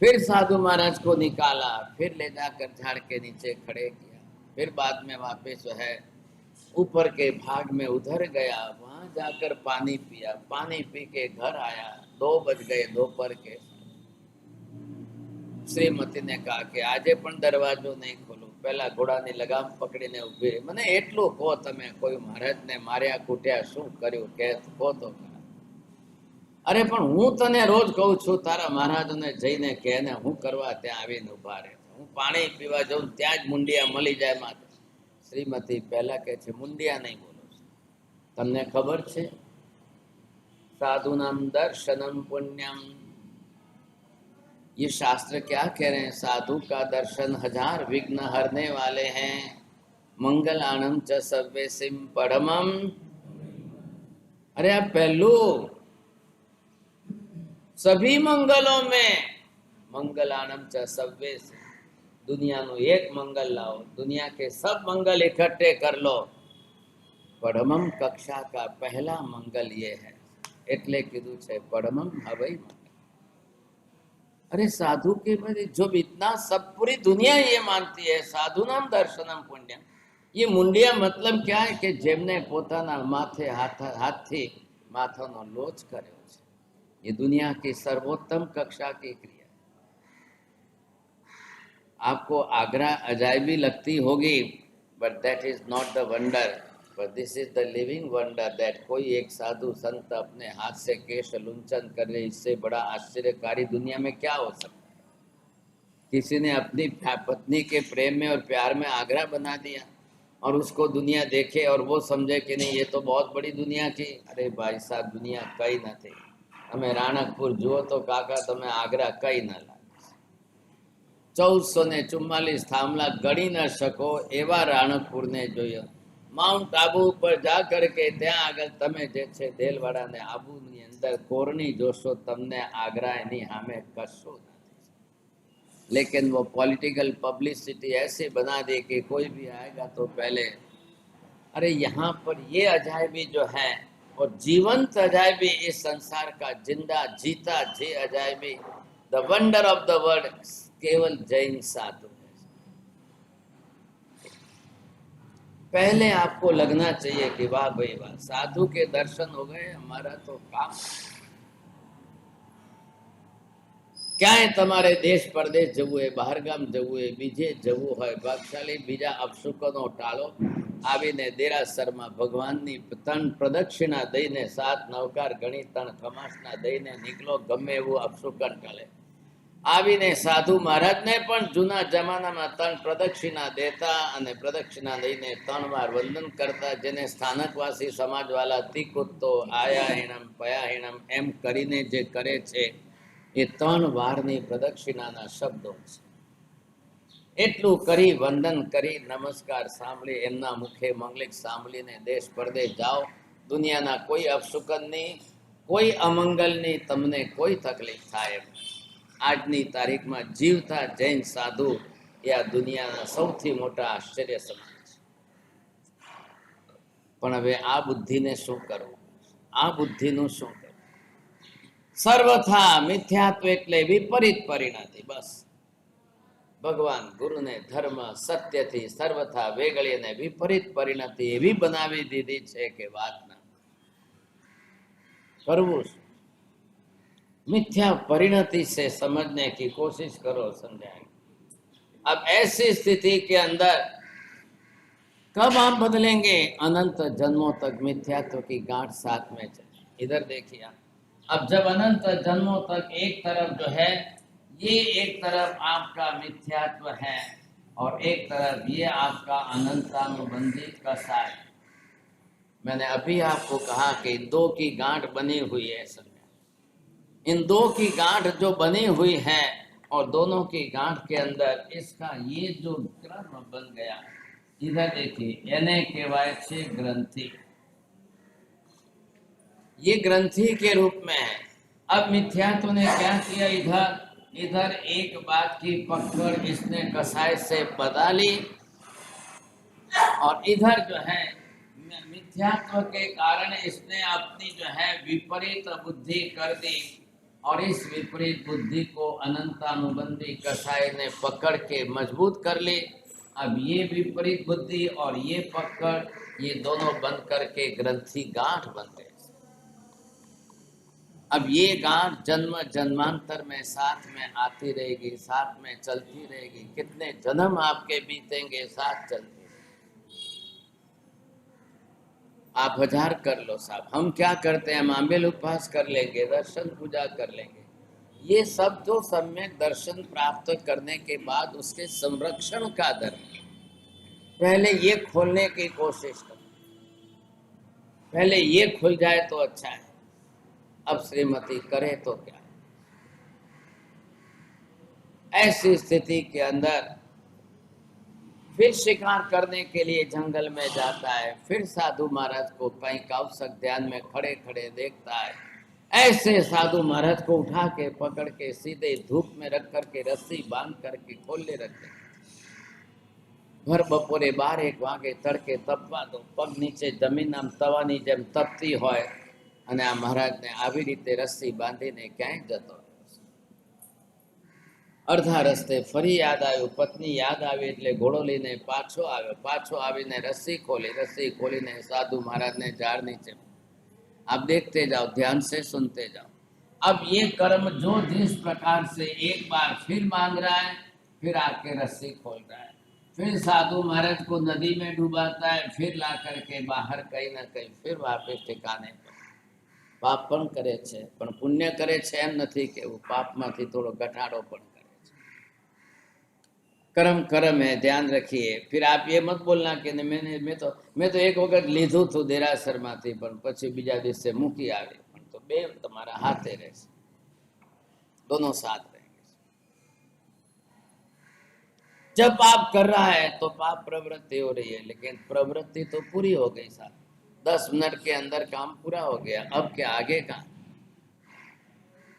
फिर साधु महाराज को निकाला, फिर ले जाकर झाड़ के नीचे खड़े किया, फिर बाद में वापस जो है ऊपर के भाग में उधर गया, वहां जाकर पानी पिया, पानी पी के घर आया, 2 बज गए दोपहर के। श्रीमती ने कहा कि आजे पण दरवाजो नहीं खोलो, पहला घोड़ा ने लगाम पकड़ी ने उभी रही, मने एटलू को तमे कोई महाराज ने मार्या कूट्या शू कर्यु के को तो खरा। अरे पण हूँ तने रोज कहूं छू तारा महाराज ने जईने कहने हूँ करवा त्या आवीने उभा रहे, हूँ पानी पीवा जाऊं त्यां ज मुंडिया मळी जाए माते। श्रीमती पहला कहे छे मुंडिया नहीं बोलो, तमने खबर छे साधुनाम दर्शनम पुण्यम। ये शास्त्र क्या कह रहे हैं? साधु का दर्शन 1000 विघ्न हरने वाले हैं। मंगलानम च सर्वेसिम परमम। अरे आप पहलू सभी मंगलों में मंगलानम च सर्वेस, दुनिया नु एक मंगल लाओ, दुनिया के सब मंगल इकट्ठे कर लो, परमम कक्षा का पहला मंगल ये है, एटले कीधु छे परमम हवै। अरे साधु के बारे जो इतना सब पूरी दुनिया ये मानती है, साधु नाम दर्शनम पुण्यम। ये मुंडिया मतलब क्या है कि जेमने पोताना माथे हाथ थी माथानो लोच कर्यो छे, ये दुनिया की सर्वोत्तम कक्षा की क्रिया। आपको आगरा अजायबी लगती होगी, but that is not the wonder, but this is the living wonder that कोई एक साधु संत अपने हाथ से केश लुंचन करे, इससे बड़ा आश्चर्यकारी दुनिया में क्या हो सकता है? किसी ने अपनी पत्नी के प्रेम में और प्यार में आगरा बना दिया और उसको दुनिया देखे और वो समझे कि नहीं ये तो बहुत बड़ी दुनिया थी। अरे भाई साहब दुनिया कई न थी। તમે રાણકપુર જુઓ તો કાકા તમે આગ્રા કઈ ન લાગે। 1444 થાંભલા ગણી ન શકો એવા રાણકપુરને જોયો। માઉન્ટ આબુ ઉપર જા કરકે ત્યાં આગળ તમે જે છે દેલવાડાને આબુની અંદર કોરની જોશો, તમને આગ્રા એની સામે કશું નથી। लेकिन वो पॉलिटिकल पब्लिसिटी ऐसे बना दे कि कोई भी आएगा तो पहले अरे यहाँ पर ये अजायबी जो है और जीवंत अजायबी इस संसार का जिंदा जीता जे अजायबी the wonder of the world केवल जैन साधु है। पहले आपको लगना चाहिए कि वाह भाई वाह, साधु के दर्शन हो गए, हमारा तो काम। ક્યાંય તમારે દેશ પરદેશ જવું હોય, બહારગામ જવું હોય, બીજે જવું હોય, ભાગશાળી બીજા અપશુકનો ટાળો, આવીને દેરાસરમાં ભગવાનની ત્રણ પ્રદક્ષિણા દઈને, સાત નવકાર ગણી ત્રણ ખમાસના દઈને નીકળો, ગમે એવું અપશુકન ટળે। આવીને સાધુ મહારાજને પણ જૂના જમાનામાં ત્રણ પ્રદક્ષિણા દેતા અને પ્રદક્ષિણા દઈને ત્રણ વાર વંદન કરતા, જેને સ્થાનકવાસી સમાજવાળા તિકુત્તો આયાહીણમ પયાહીણમ એમ કરીને જે કરે છે એ ત્રણ વારની પ્રદક્ષિણાના શબ્દો છે। એટલું કરી વંદન કરી નમસ્કાર સાંભળી એમના મુખે મંગલિક સાંભળીને દેશ પરદેશ જાઓ, દુનિયાના કોઈ અપશુકનની કોઈ અમંગલની તમને કોઈ તકલીફ થાય એમ। આજની તારીખમાં જીવતા જૈન સાધુ એ આ દુનિયાના સૌથી મોટા આશ્ચર્ય સમાન છે। પણ હવે આ બુદ્ધિને શું કરવું, આ બુદ્ધિનું શું કરવું? સર્વથા મિથ્યાત્વ એટલે વિપરીત પરિણતિ। બસ ભગવાન ગુરુને ધર્મ સત્યથી સર્વથા વેગળીને વિપરીત પરિણતિ એવી બનાવી દીધી છે કે વાત ના करवू। मिथ्या परिणति से समझने की कोशिश करो, समझाएंगे। अब ऐसी स्थिति के अंदर कब आप बदलेंगे? अनंत जन्मों तक मिथ्यात्व की गांठ साथ में चले। इधर देखिए आप, अब जब अनंत जन्मों तक एक तरफ जो है ये एक तरफ आपका मिथ्यात्व है और एक तरफ ये आपका अनंतानुबंधी कसाय। मैंने अभी आपको कहा कि दो की गांठ बनी हुई है, समझा। इन दो की गांठ जो बनी हुई है और दोनों की गांठ के अंदर इसका ये जो क्रम बन गया, इधर देखिए, एने कहवाय छे ग्रंथि। ये ग्रंथि के रूप में है। अब मिथ्यात्व ने क्या किया, इधर इधर एक बात की पकड़ इसने कसाय से बता ली और इधर जो है मिथ्यात्व के कारण इसने अपनी जो है विपरीत बुद्धि कर दी और इस विपरीत बुद्धि को अनंतानुबंधी कसाय ने पकड़ के मजबूत कर ली। अब ये विपरीत बुद्धि और ये पकड़, ये दोनों बन करके ग्रंथि गांठ बन गए। अब ये गांठ जन्म जन्मांतर में साथ में आती रहेगी, साथ में चलती रहेगी। कितने जन्म आपके बीतेंगे साथ चलते। आप 1000 कर लो साहब, हम क्या करते हैं, हम आंबेल उपवास कर लेंगे, दर्शन पूजा कर लेंगे। ये सब जो सम्यक दर्शन प्राप्त करने के बाद उसके संरक्षण का धर्म, पहले ये खोलने की कोशिश करो। पहले ये खुल जाए तो अच्छा है। अब श्रीमती करे तो क्या। ऐसी स्थिति के अंदर फिर शिकार करने के लिए जंगल में जाता है, फिर साधु महाराज को कहीं कौशक ध्यान में खड़े खड़े देखता है। ऐसे साधु महाराज को उठा के पकड़ के सीधे धूप में रख करके रस्सी बांध करके खोले रखते। भर बपोरे 12-1 वागे तड़के तपवा दो, पग नीचे जमीन आम तवानी जेम तपती होय અને આ મહારાજને આવી રીતે રસ્સી બાંધીને ક્યાંય જતો રહ્યો। અડધા રસ્તે ફરી યાદ આવ્યું, પત્ની યાદ આવી એટલે ઘોડો લઈને પાછો આવ્યો। પાછો આવીને રસ્સી ખોલીને સાધુ महाराजને ઝાડ નીચે। आप देखते जाओ, ध्यान से सुनते जाओ। अब ये कर्म जो जिस प्रकार से एक बार फिर मांग रहा है, फिर आके रस्सी खोल रहा है, फिर साधु महाराज को नदी में डुबाता है, फिर ला करके बाहर कहीं ना कहीं फिर वापस ठिकाने पर। पाप पण करे छे, पण पुण्य करे छे एम नथी केवुं, पापमांथी थोड़ो घटाडो पण करे छे। कर्म कर्म है, ध्यान रखिए। फिर आप ये मत बोलना कि मैं तो एक वखत लीधुं थुं देरासरमांथी पण पछी बीजा दिवसे मूकी आवी, पण तो बे तमारा हाथे रहेशे, दोनों साथ रहेंगे। जब पाप कर रहा है तो पाप प्रवृत्ति हो रही है, लेकिन प्रवृत्ति तो पूरी हो गई साहब, 10 मिनट के अंदर काम पूरा हो गया, अब क्या आगे का?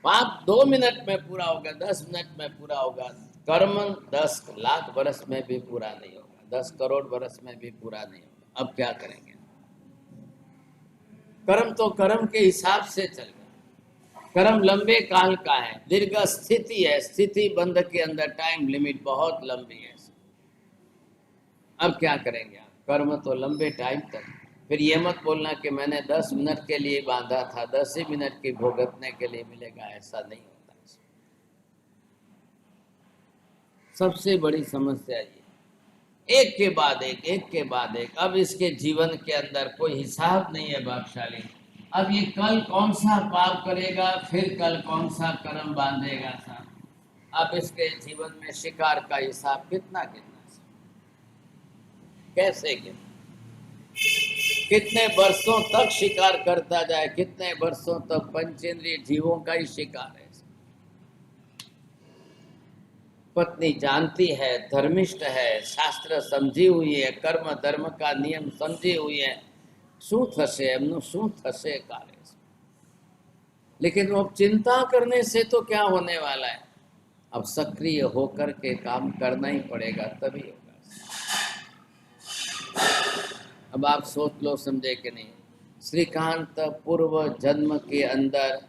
पाप 2 मिनट में पूरा होगा, 10 मिनट में पूरा होगा, कर्म 10 लाख वर्ष में भी पूरा नहीं होगा, 10 करोड़ वर्ष में भी पूरा नहीं होगा। अब क्या करेंगे? कर्म तो कर्म के हिसाब से चल रहा, कर्म लंबे काल का है, दीर्घ स्थिति है, स्थिति बंध के अंदर टाइम लिमिट बहुत लंबी है। अब क्या करेंगे आप? कर्म तो लंबे टाइम तक। फिर ये मत बोलना कि मैंने 10 मिनट के लिए बांधा था, 10 ही मिनट की भुगतने के लिए मिलेगा, ऐसा नहीं होता। सबसे बड़ी समस्या ये, एक के बाद एक के बाद एक। अब इसके जीवन के अंदर कोई हिसाब नहीं है भाग्यशाली। अब ये कल कौन सा पाप करेगा, फिर कल कौन सा कर्म बांधेगा साहब। अब इसके जीवन में शिकार का हिसाब कितना कितना, कैसे कितने वर्षों तक शिकार करता जाए, कितने वर्षों तक पंचेंद्रिय जीवों का ही शिकार है। पत्नी जानती है, धर्मिष्ठ है, शास्त्र समझी हुई है, कर्म धर्म का नियम समझी हुई है, शू थशे एमनु शू थशे काले। लेकिन अब चिंता करने से तो क्या होने वाला है? अब सक्रिय होकर के काम करना ही पड़ेगा, तभी होगा। अब आप सोच लो, समझे कि नहीं? श्रीकांत पूर्व जन्म के अंदर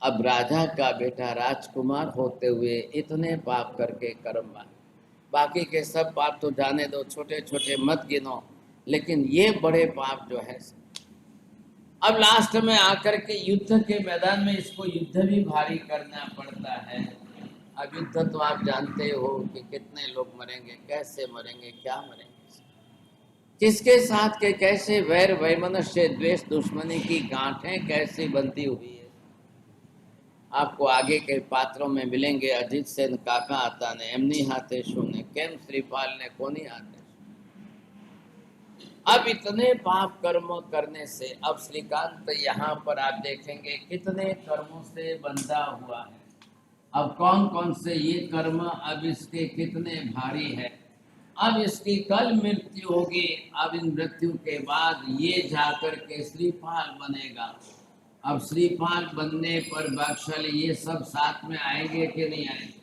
अब राजा का बेटा राजकुमार होते हुए इतने पाप करके कर्म बांधे। बाकी के सब पाप तो जाने दो, छोटे छोटे मत गिनो, लेकिन ये बड़े पाप जो है, अब लास्ट में आकर के युद्ध के मैदान में इसको युद्ध भी भारी करना पड़ता है। अब युद्ध तो आप जानते हो कि कितने लोग मरेंगे, कैसे मरेंगे, क्या मरेंगे, किसके साथ के कैसे वैर वैमनस्य द्वेष दुश्मनी की गांठें कैसी बनती हुई है। आपको आगे के पात्रों में मिलेंगे। अजीत सेन काका आता ने एमनी हाथे शूने केम श्रीपाल ने कोनी हाथे। अब इतने पाप कर्म करने से अब श्रीकांत यहाँ पर आप देखेंगे कितने कर्मों से बंधा हुआ है। अब कौन कौन से ये कर्म अब इसके कितने भारी है। अब इसकी कल मृत्यु होगी, अब इन मृत्यु के बाद ये जाकर के श्रीपाल बनेगा। अब श्रीपाल बनने पर बख्शल ये सब साथ में आएंगे कि नहीं आएंगे?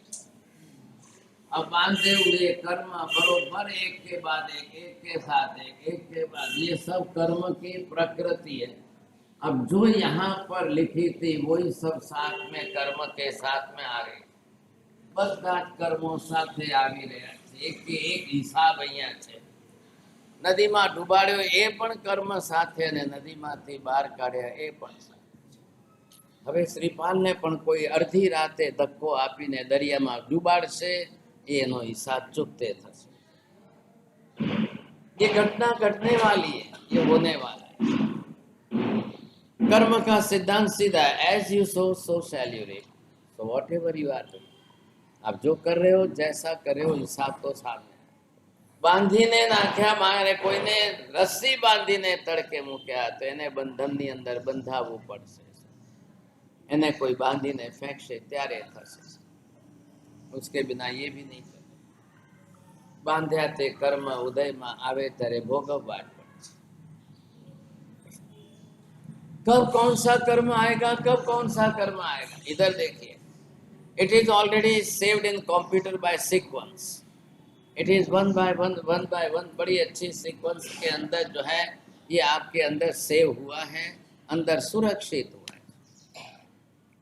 अब बांधे हुए कर्म बरोबर एक के बाद एक के साथ एक के बाद, ये सब कर्म की प्रकृति है। अब जो यहाँ पर लिखी थी वही सब साथ में कर्म के साथ में आ गई। બધા જ કર્મો સાથે આવી રહ્યા છે, એક કે એક હિસાબ અહીંયા છે। નદીમાં ડૂબાડ્યો એ પણ કર્મ સાથે, અને નદીમાંથી બહાર કાઢ્યા એ પણ સાથે। હવે શ્રીપાલને પણ કોઈ અડધી રાતે ધક્કો આપીને દરિયામાં ડૂબાડશે, એનો હિસાબ ચૂકતે થશે। ये घटना घटने वाली है, ये होने वाला है। कर्म का सिद्धांत सीधा है, as you sow so shall you reap. So whatever you are doing, आप जो कर रहे हो, जैसा कर रहे हो, हिसाब तो सामने। બાંધીને નાખ્યા મારે, કોઈને રસ્સી બાંધીને તડકે મૂક્યા તો એને બંધનની અંદર બંધાવવું પડશે। એને કોઈ બાંધીને ફેંકશે ત્યારે થશે, उसके बिना ये भी नहीं करे। બાંધ્યા તે કર્મ ઉદયમાં આવે ત્યારે ભોગવવા જ પડશે। कब कौन सा कर्म आएगा, कब कौन सा कर्म आएगा, इधर देखिए। It is already saved in computer by sequence. It is one by one, बड़ी अच्छी सीक्वेंस के अंदर जो है ये आपके अंदर सेव हुआ है, अंदर सुरक्षित हुआ है।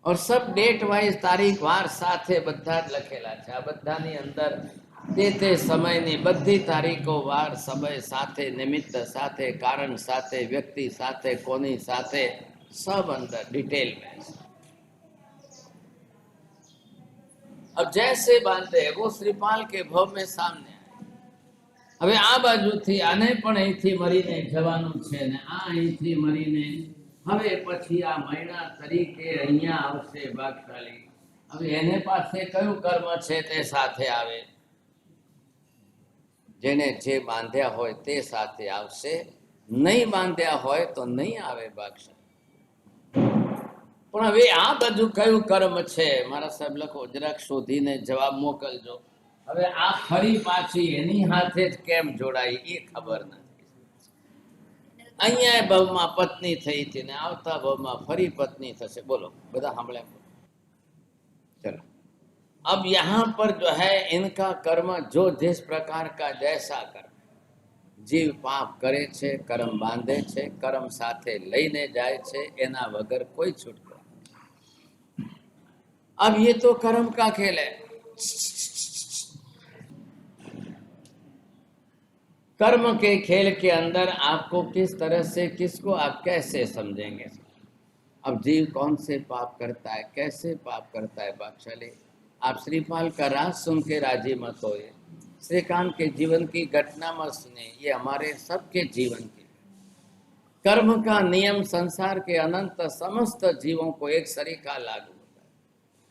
और सब डेट वाइज तारीख वार साथे बधा ज लखेला छे। आ बधानी अंदर ते समयनी बधी तारीखो वार समय साथे, निमित्त साथे, कारण साथे, व्यक्ति साथे, कोनी साथे, सब अंदर डिटेल में। अब जैसे बांधे वो श्रीपाल के भव में सामने आए। હવે આ બાજુથી આને પણ અહીંથી મરીને જવાનું છે ને આ અહીંથી મરીને હવે પછી આ મૈણા તરીકે અહીંયા આવશે ભાગશાળી। હવે એને પાસે કયું કર્મ છે તે સાથે આવે, જેને જે બાંધ્યા હોય તે સાથે આવશે, નહીં બાંધ્યા હોય તો નહીં આવે ભાગશાળી। પણ હવે આ બધું કયું કર્મ છે મારા સાહેબ લખો, જરાક શોધીને જવાબ મોકલજો। હવે આ ફરી પાછી એની હાથે જ કેમ જોડાઈ એ ખબર નથી. અહીંયા ભાવમાં પત્ની થઈ હતી ને આવતા ભાवમાં ફરી पत्नी થશે. बोलो બધા સાંભળે? चलो अब यहाँ पर जो है इनका कर्म जो जिस प्रकार का जैसा कर्म जीव पाप करे छे, कर्म बांधे छे, कर्म साथे लईने जाए छे, एना वगर कोई छूटको. अब ये तो कर्म का खेल है. कर्म के खेल के अंदर आपको किस तरह से किसको आप कैसे समझेंगे? अब जीव कौन से पाप करता है, कैसे पाप करता है? भागशाली आप श्रीपाल का राज सुन के राजी मत होइए, श्रीकांत के जीवन की घटना मत सुनिए, ये हमारे सबके जीवन की. कर्म का नियम संसार के अनंत समस्त जीवों को एक सरीका लागू होता है.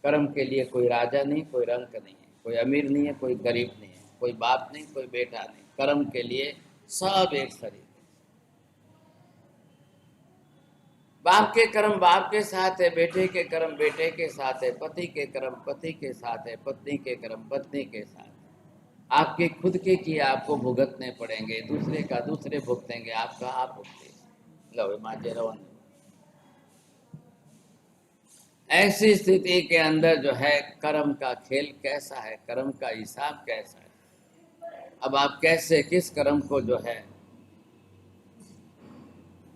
कर्म के लिए कोई राजा नहीं, कोई रंक नहीं है, कोई अमीर नहीं है, कोई गरीब नहीं है, कोई बाप नहीं, कोई बेटा नहीं. कर्म के लिए सब एक सरीके. बाप के कर्म बाप के साथ है, बेटे के कर्म बेटे के साथ है, पति के कर्म पति के साथ है, पत्नी के कर्म पत्नी के साथ. आपके खुद के किए आपको भुगतने पड़ेंगे, दूसरे का दूसरे भुगतेंगे, आपका आप भुगते. लो माजे रवन. ऐसी स्थिति के अंदर जो है कर्म का खेल कैसा है, कर्म का हिसाब कैसा है. अब आप कैसे किस कर्म को जो है,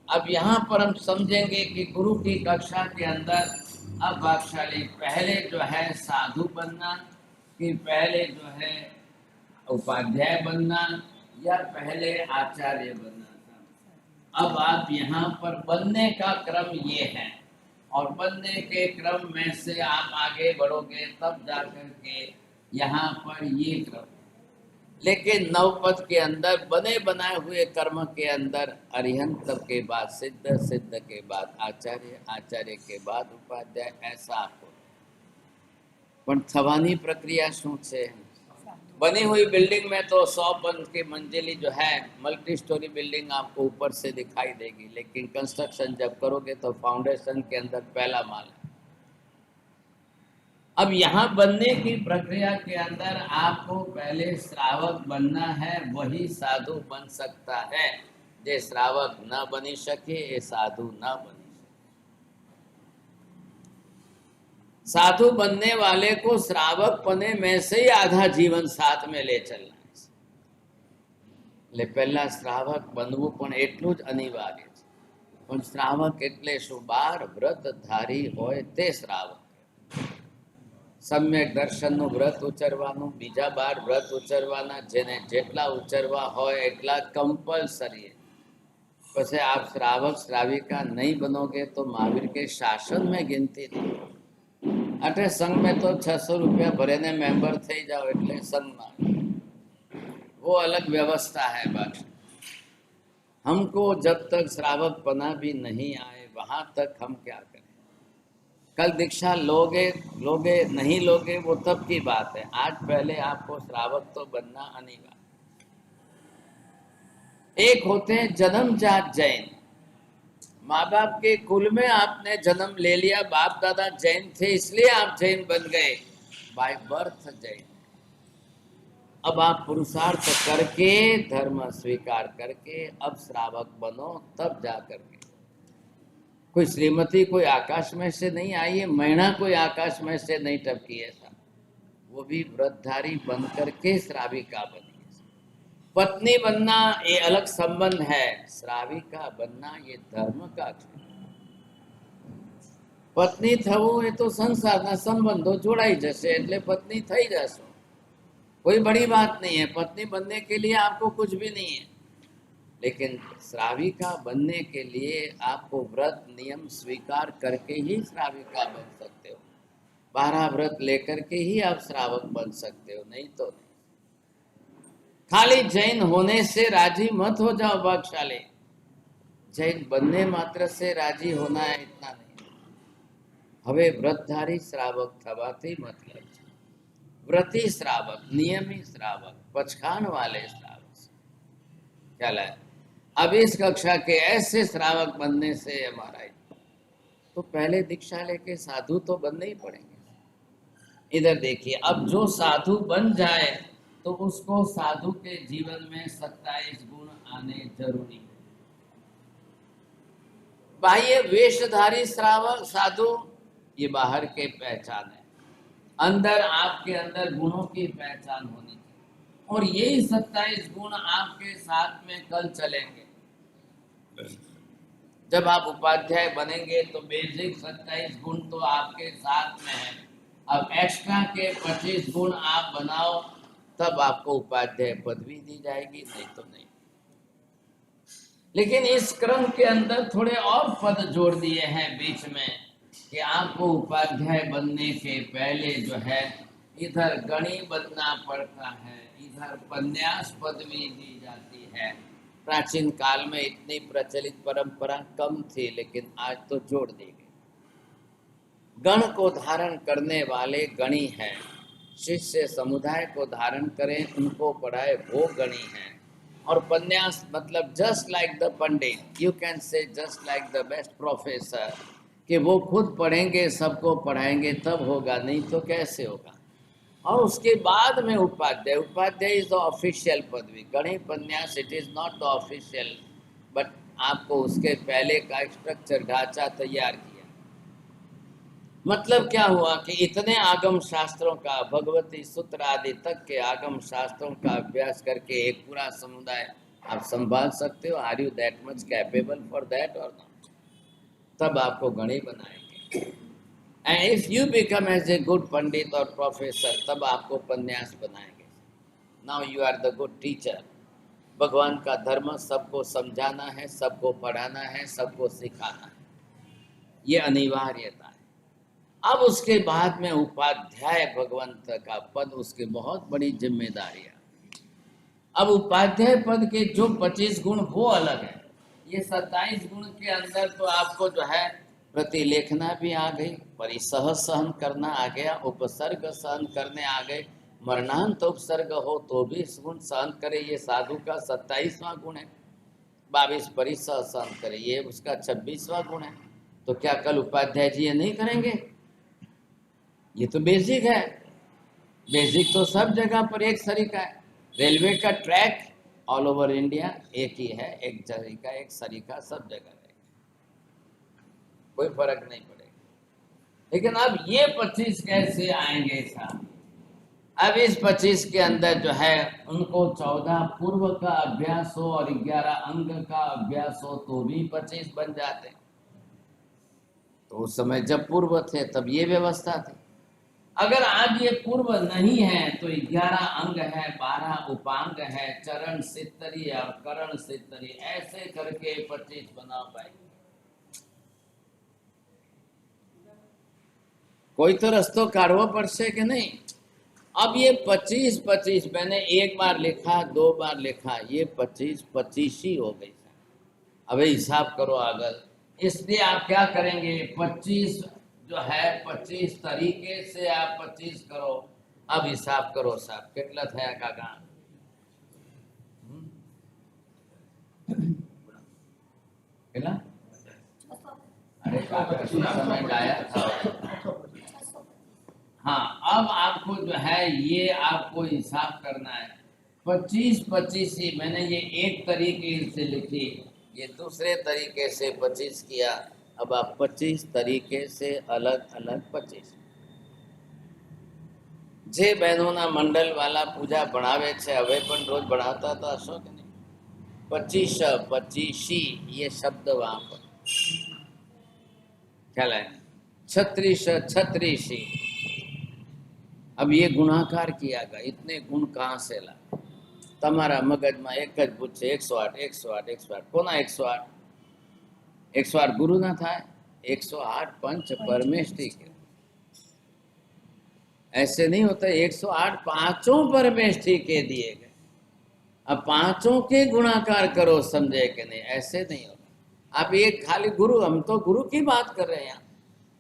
अब यहाँ पर हम समझेंगे कि गुरु की कक्षा के अंदर अब भागशाली पहले जो है साधु बनना कि पहले जो है उपाध्याय बनना या पहले आचार्य बनना था. अब आप यहाँ पर बनने का क्रम ये है और बनने के क्रम में से आप आगे बढ़ोगे तब जाकर के यहाँ पर ये क्रम. लेकिन नवपद के अंदर बने बनाए हुए कर्म के अंदर अरिहंत के बाद सिद्ध, सिद्ध के बाद आचार्य, आचार्य के बाद उपाध्याय, ऐसा हो. पण थवानी प्रक्रिया शू छे? बनी हुई बिल्डिंग में तो 100 की मंजिली जो है मल्टी स्टोरी बिल्डिंग आपको ऊपर से दिखाई देगी, लेकिन कंस्ट्रक्शन जब करोगे तो फाउंडेशन के अंदर पहला माल है. अब यहाँ बनने की प्रक्रिया के अंदर आपको पहले श्रावक बनना है, वही साधु बन सकता है. जे श्रावक न बनी सके ये साधु न बनी सके. साधु बनने वाले को श्रावक पने में से ही आधा जीवन साथ में ले चलना है. એટલે પહેલા શ્રાવક બનવું પણ એટલું જ અનિવાર્ય છે. પણ શ્રાવક એટલે શું? 12 વ્રત ધારી હોય તે શ્રાવક. सम्यक दर्शन नु व्रत उचरवानु, बीजा 12 व्रत उचरवाना, जेने जेटला उचरवा होय एटला कंपलसरी है. पछे आप श्रावक श्राविका नहीं बनोगे तो महावीर के शासन में गिनती नहीं. अटे संघ में तो 600 रुपया भरे ने मेंबर थई जाओ एटले संघ में वो अलग व्यवस्था है. बाकी हमको जब तक श्रावक पना भी नहीं आए वहां तक हम क्या करें? कल दीक्षा लोगे लोगे नहीं लोगे वो तब की बात है. आज पहले आपको श्रावक तो बनना अनिवार्य. एक होते हैं जन्मजात जैन. माँ बाप के कुल में आपने जन्म ले लिया, बाप दादा जैन थे इसलिए आप जैन बन गए, बाय बर्थ जैन. अब आप पुरुषार्थ करके धर्म स्वीकार करके अब श्रावक बनो, तब जा करके. कोई श्रीमती कोई आकाश में से नहीं आई है, मैना कोई आकाश में से नहीं टपकी है. ऐसा वो भी व्रतधारी बन करके श्राविका बनी. पत्नी बनना ये अलग संबंध है, श्राविका बनना ये धर्म का है. पत्नी थवो ये तो संसारना संबंधो जोड़ाई जैसे એટલે पत्नी थई जशो, कोई बड़ी बात नहीं है. पत्नी बनने के लिए आपको कुछ भी नहीं है, लेकिन श्राविका बनने के लिए आपको व्रत नियम स्वीकार करके ही श्राविका बन सकते हो. 12 व्रत लेकर के ही आप श्रावक बन सकते हो, नहीं तो नहीं. खाली जैन होने से राजी मत हो जाओ भागशाली. जैन बनने मात्र से राजी होना है इतना नहीं. हवे व्रतधारी श्रावक थवाथी मतलब व्रती श्रावक, नियमी श्रावक, पचखान वाले श्रावक क्या लाए. अब इस कक्षा के ऐसे श्रावक बनने से हमारा तो पहले दीक्षा लेके साधु तो बनने ही पड़ेंगे. इधर देखिए, अब जो साधु बन जाए तो उसको साधु के जीवन में 27 गुण आने जरूरी है। बाह्य वेशधारी श्रावक साधु ये बाहर के पहचान है, अंदर आपके अंदर गुणों की पहचान होनी चाहिए, और यही 27 गुण आपके साथ में कल चलेंगे। जब आप उपाध्याय बनेंगे तो बेसिक 27 गुण तो आपके साथ में है, अब एक्स्ट्रा के 25 गुण आप बनाओ, तब आपको उपाध्याय पदवी दी जाएगी, नहीं तो नहीं। लेकिन इस क्रम के अंदर थोड़े और पद जोड़ दिए हैं बीच में कि आपको उपाध्याय बनने के पहले जो है इधर गणि बनना पड़ता है, इधर पन्यास पदवी दी जाती है। प्राचीन काल में इतनी प्रचलित परंपरा कम थी, लेकिन आज तो जोड़ दी गई। गण को धारण करने वाले गणी हैं, शिष्य समुदाय को धारण करें उनको पढ़ाए वो गणी हैं। और पन्यास मतलब just like the Pandit, you can say just like the best professor, कि वो खुद पढ़ेंगे सबको पढ़ाएंगे तब होगा, नहीं तो कैसे होगा। और उसके बाद में उपाध्याय, उपाध्याय इज द ऑफिशियल पदवी। गणि पन्यास it is not the official, but आपको उसके पहले का स्ट्रक्चर ढांचा तैयार किया। मतलब क्या हुआ कि इतने आगम शास्त्रों का, भगवती सूत्र आदि तक के आगम शास्त्रों का अभ्यास करके एक पूरा समुदाय आप संभाल सकते हो। Are you that much capable for that or not? तब आपको गणि बनाएंगे। And if you become as a good pandit or professor, तब आपको पन्यास बनाएंगे। Now you are the good teacher. भगवान का धर्म सबको समझाना है, सबको पढ़ाना है, सबको सिखाना है, ये अनिवार्यता है। अब उसके बाद में उपाध्याय भगवंत का पद, उसकी बहुत बड़ी जिम्मेदारियां। अब उपाध्याय पद के जो 25 गुण वो अलग है, ये 27 गुण के अंदर तो आपको जो है प्रतिलेखना भी आ गई, परिसह सहन करना आ गया, उपसर्ग सहन करने आ गए, मरणांत उपसर्ग हो तो भी इस गुण सहन करे, ये साधु का 27वां गुण है। 22 परिसह सहन करे, ये उसका 26वां गुण है। तो क्या कल उपाध्याय जी ये नहीं करेंगे? ये तो बेसिक है। बेसिक तो सब जगह पर एक सरीका है। रेलवे का ट्रैक ऑल ओवर इंडिया एक ही है, एक सरीका, एक सरीका सब जगह है, कोई फर्क नहीं पड़ेगा। लेकिन अब ये 25 कैसे आएंगे साहब? अब इस 25 के अंदर जो है उनको 14 पूर्व का अभ्यास हो और 11 अंग का अभ्यास हो तो भी 25 बन जाते। तो उस समय जब पूर्व थे तब ये व्यवस्था थी। अगर आज ये पूर्व नहीं है तो 11 अंग है, 12 उपांग है, चरण सित्तरी और करण सित्तरी, ऐसे करके 25 बना पाएंगे। कोई तो रस्तो काढ़ो पड़से कि नहीं। अब ये 25 मैंने एक बार लिखा, 2 बार लिखा, ये 25 ही हो गई। अब हिसाब करो अगर, इसलिए आप क्या करेंगे, 25 जो है 25 तरीके से आप 25 करो। अब हिसाब करो साहब, कितना थया काका? कितना? अरे काका समय गाया था। हाँ, अब आपको जो है ये आपको हिसाब करना है। 25 ही मैंने ये एक तरीके से लिखी, ये दूसरे तरीके से 25 किया। अब आप 25 तरीके से अलग अलग 25 जे बहनों मंडल वाला पूजा बढ़ावे छे, હવે પણ रोज बढ़ाता तो हशो कि नहीं? 25 25 ये शब्द वहां पर ख्याल है। 36 36। अब ये गुणाकार किया गया, इतने गुण कहाँ से ला? तमारा मगज में एक ज पूछे 108 108 108 कोना 108? 108 गुरु ना था, 108 पंच परमेष्टि के। ऐसे नहीं होता, 108 पांचों परमेष्टि के दिए गए। अब पांचों के गुणाकार करो, समझे कि नहीं? ऐसे नहीं होगा। आप एक खाली गुरु, हम तो गुरु की बात कर रहे हैं।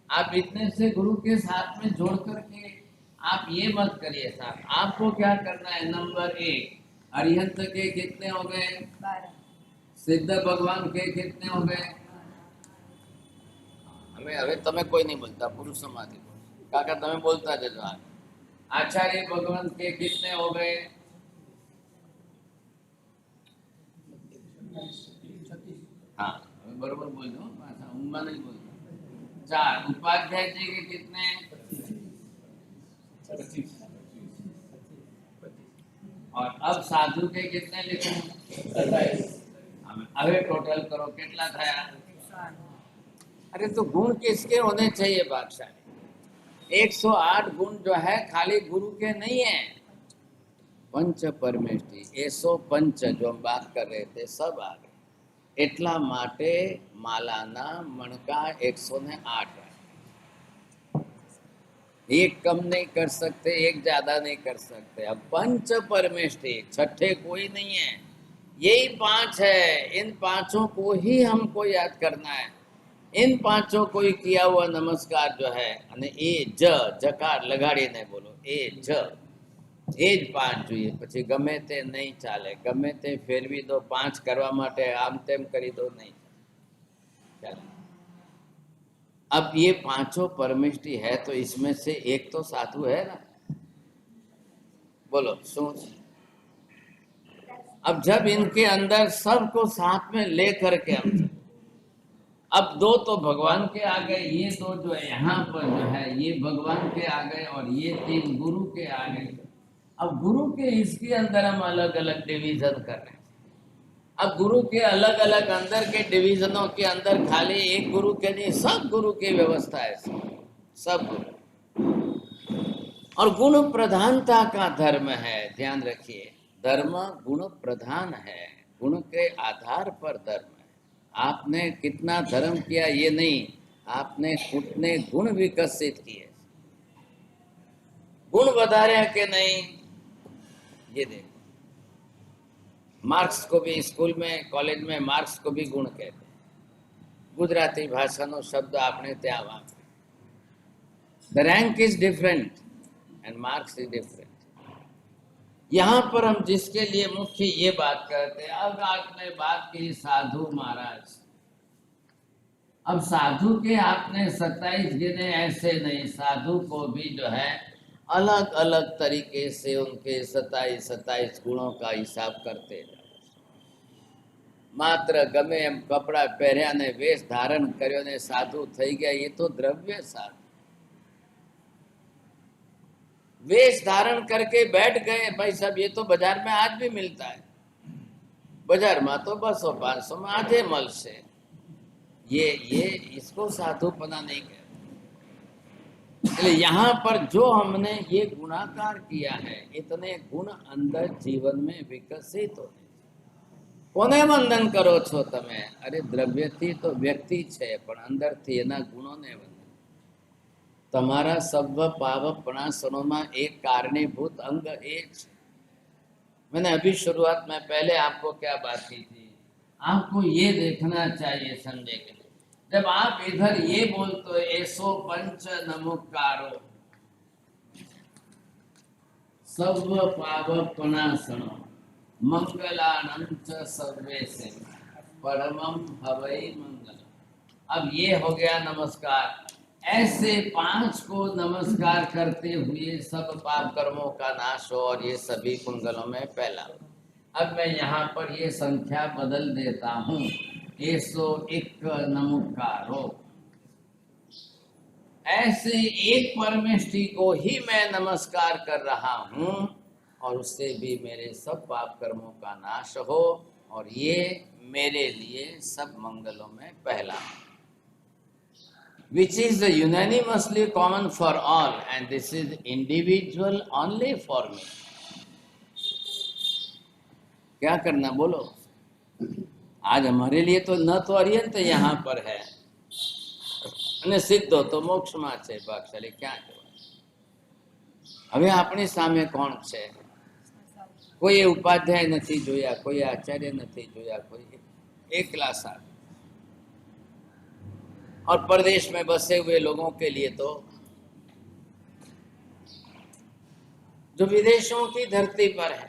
आप इतने से गुरु के साथ में जोड़ करके आप ये मत करिए साहब। आपको क्या करना है, नंबर 1 अरिहंत के कितने हो गए? 12। सिद्ध भगवान के कितने हो गए? हमें હવે તમે કોઈ नहीं बोलता, पुरुष समाधि काका તમે बोलता जजो। आचार्य भगवान के कितने हो गए? हाँ बरोबर बोल दो, उम्मा नहीं बोल। 4 उपाध्याय जी के कितने? 25। और अब साधु के कितने लिखे? 27। अबे टोटल करो कितना था? अरे तो गुण किसके होने चाहिए बादशाह? 108 गुण जो है खाली गुरु के नहीं है, पंच परमेष्टि 105 जो हम बात कर रहे थे सब आ गए। એટલા માટે માલાના મણકા 108 है। एक कम नहीं कर सकते, एक ज्यादा नहीं कर सकते। अब पंच परमेष्टि, छठे कोई नहीं है, यही 5 है। इन 5 को ही हमको याद करना है। इन 5 को ही किया हुआ नमस्कार जो है, ए ज जकार लगाड़ीने बोलो ए ज, એ જ 5 જોઈએ, પછી ગમે તે નહીં ચાલે, ગમે તે ફેરવી દો 5 કરવા માટે આમ તેમ કરી દો, નહીં ચાલે। अब ये 5 परमेष्टि है तो इसमें से एक तो साधु है ना, बोलो सुन। अब जब इनके अंदर सबको साथ में ले करके हम, अब 2 तो भगवान के आ गए, ये 2 जो है यहाँ पर जो है ये भगवान के आ गए, और ये 3 गुरु के आ गए। अब गुरु के इसके अंदर हम अलग अलग डिवीजन कर रहे हैं। अब गुरु के अलग अलग अंदर के डिवीजनों के अंदर खाली एक गुरु के नहीं, सब गुरु की व्यवस्था है, सब गुरु। और गुण प्रधानता का धर्म है, ध्यान रखिए, धर्म गुण प्रधान है, गुण के आधार पर धर्म है। आपने कितना धर्म किया ये नहीं, आपने कितने गुण विकसित किए, गुण વધાર્યા के नहीं, ये देखो। मार्क्स को भी स्कूल में कॉलेज में मार्क्स को भी गुण कहते हैं, गुजराती भाषाનો शब्द આપણે ત્યાં વાપરે। The rank is different and marks is different. यहाँ पर हम जिसके लिए मुख्य ये बात करते हैं, अब आपने बात की साधु महाराज। अब साधु के आपने 27 गिने ऐसे नहीं, साधु को भी जो है अलग अलग तरीके से उनके 27 गुणों का हिसाब करते जाओ। मात्र गमे एम कपड़ा पहर्या ने वेश धारण कर्यो ने साधु थई गया, ये तो द्रव्य साधु। वेश धारण करके बैठ गए, भाई साहब ये तो बाजार में आज भी मिलता है, बाजार में तो 200-500 में आजे मलशे। ये इसको साधुपना नहीं कहते। इसलिए यहाँ पर जो हमने ये गुणाकार किया है, इतने गुण अंदर जीवन में विकसित होने। कोने वंदन करो छो तमे? अरे द्रव्यथी तो व्यक्ति छे, पण अंदरथी एना गुणोने वंदन। तमारा सब पावपणासनों एक कारणीभूत अंग एक। मैंने अभी शुरुआत में पहले आपको क्या बात की थी, आपको ये देखना चाहिए संजय के लिए, जब आप इधर ये बोलते ऐसो पंच नमोकारो सर्व पावपणासनो मंगलानंच सर्वे से परमम हवै मंगल। अब ये हो गया नमस्कार। ऐसे 5 को नमस्कार करते हुए सब पाप कर्मों का नाश हो और ये सभी मंगलों में फैला। अब मैं यहाँ पर ये संख्या बदल देता हूँ, 101 नमस्कारो। ऐसे एक परमेष्टि को ही मैं नमस्कार कर रहा हूँ, और उससे भी मेरे सब पाप कर्मों का नाश हो, और ये मेरे लिए सब मंगलों में पहला, which is unanimously common for all, and this is individual only for me। क्या करना बोलो? आज हमारे लिए तो न तो अर्यंत यहाँ पर है, અને સિદ્ધો તો મોક્ષમાં છે ભાગશાળી, ક્યાં જવાય? હવે આપણી સામે કોણ છે? કોઈ ઉપાધ્યાય નથી જોયા, કોઈ આચાર્ય નથી જોયા, કોઈ એકલા साथ। और प्रदेश में बसे हुए लोगों के लिए तो जो विदेशों की धरती पर है,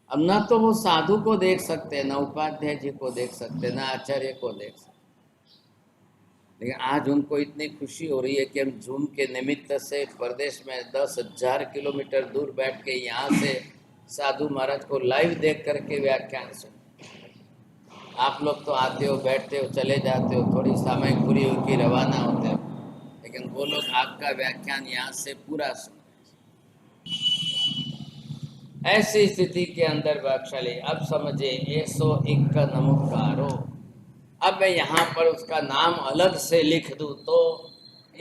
अब ना तो वो साधु को देख सकते, ना उपाध्याय जी को देख सकते, ना आचार्य को देख सकते, लेकिन आज उनको इतनी खुशी हो रही है कि हम जूम के निमित्त से प्रदेश में 10,000 किलोमीटर दूर बैठ के यहाँ से साधु महाराज को लाइव देख करके व्याख्यान सुन। आप लोग तो आते हो, बैठते हो, चले जाते हो, थोड़ी सामयिक पूरी होकर रवाना होते हो, लेकिन वो लोग आपका व्याख्यान यहाँ से पूरा सुन। ऐसी स्थिति के अंदर बख्शाली अब समझे 101 नमस्कारो। अब मैं यहाँ पर उसका नाम अलग से लिख दूं तो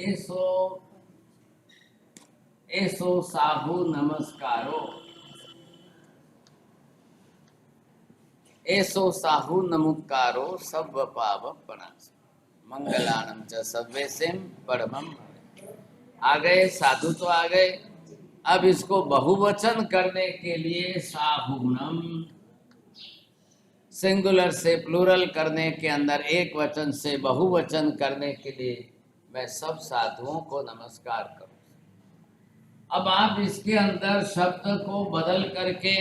एसो एसो साहू नमस्कारो, एसो साहू नमस्कारो सब पाव प्रणास मंगलानम च सर्वेसिम परमम। आ गए साधु तो आ गए। अब इसको बहुवचन करने के लिए साहूनम, सिंगुलर से प्लूरल करने के अंदर एक वचन से बहुवचन करने के लिए मैं सब साधुओं को नमस्कार करूं। अब आप इसके अंदर शब्द को बदल करके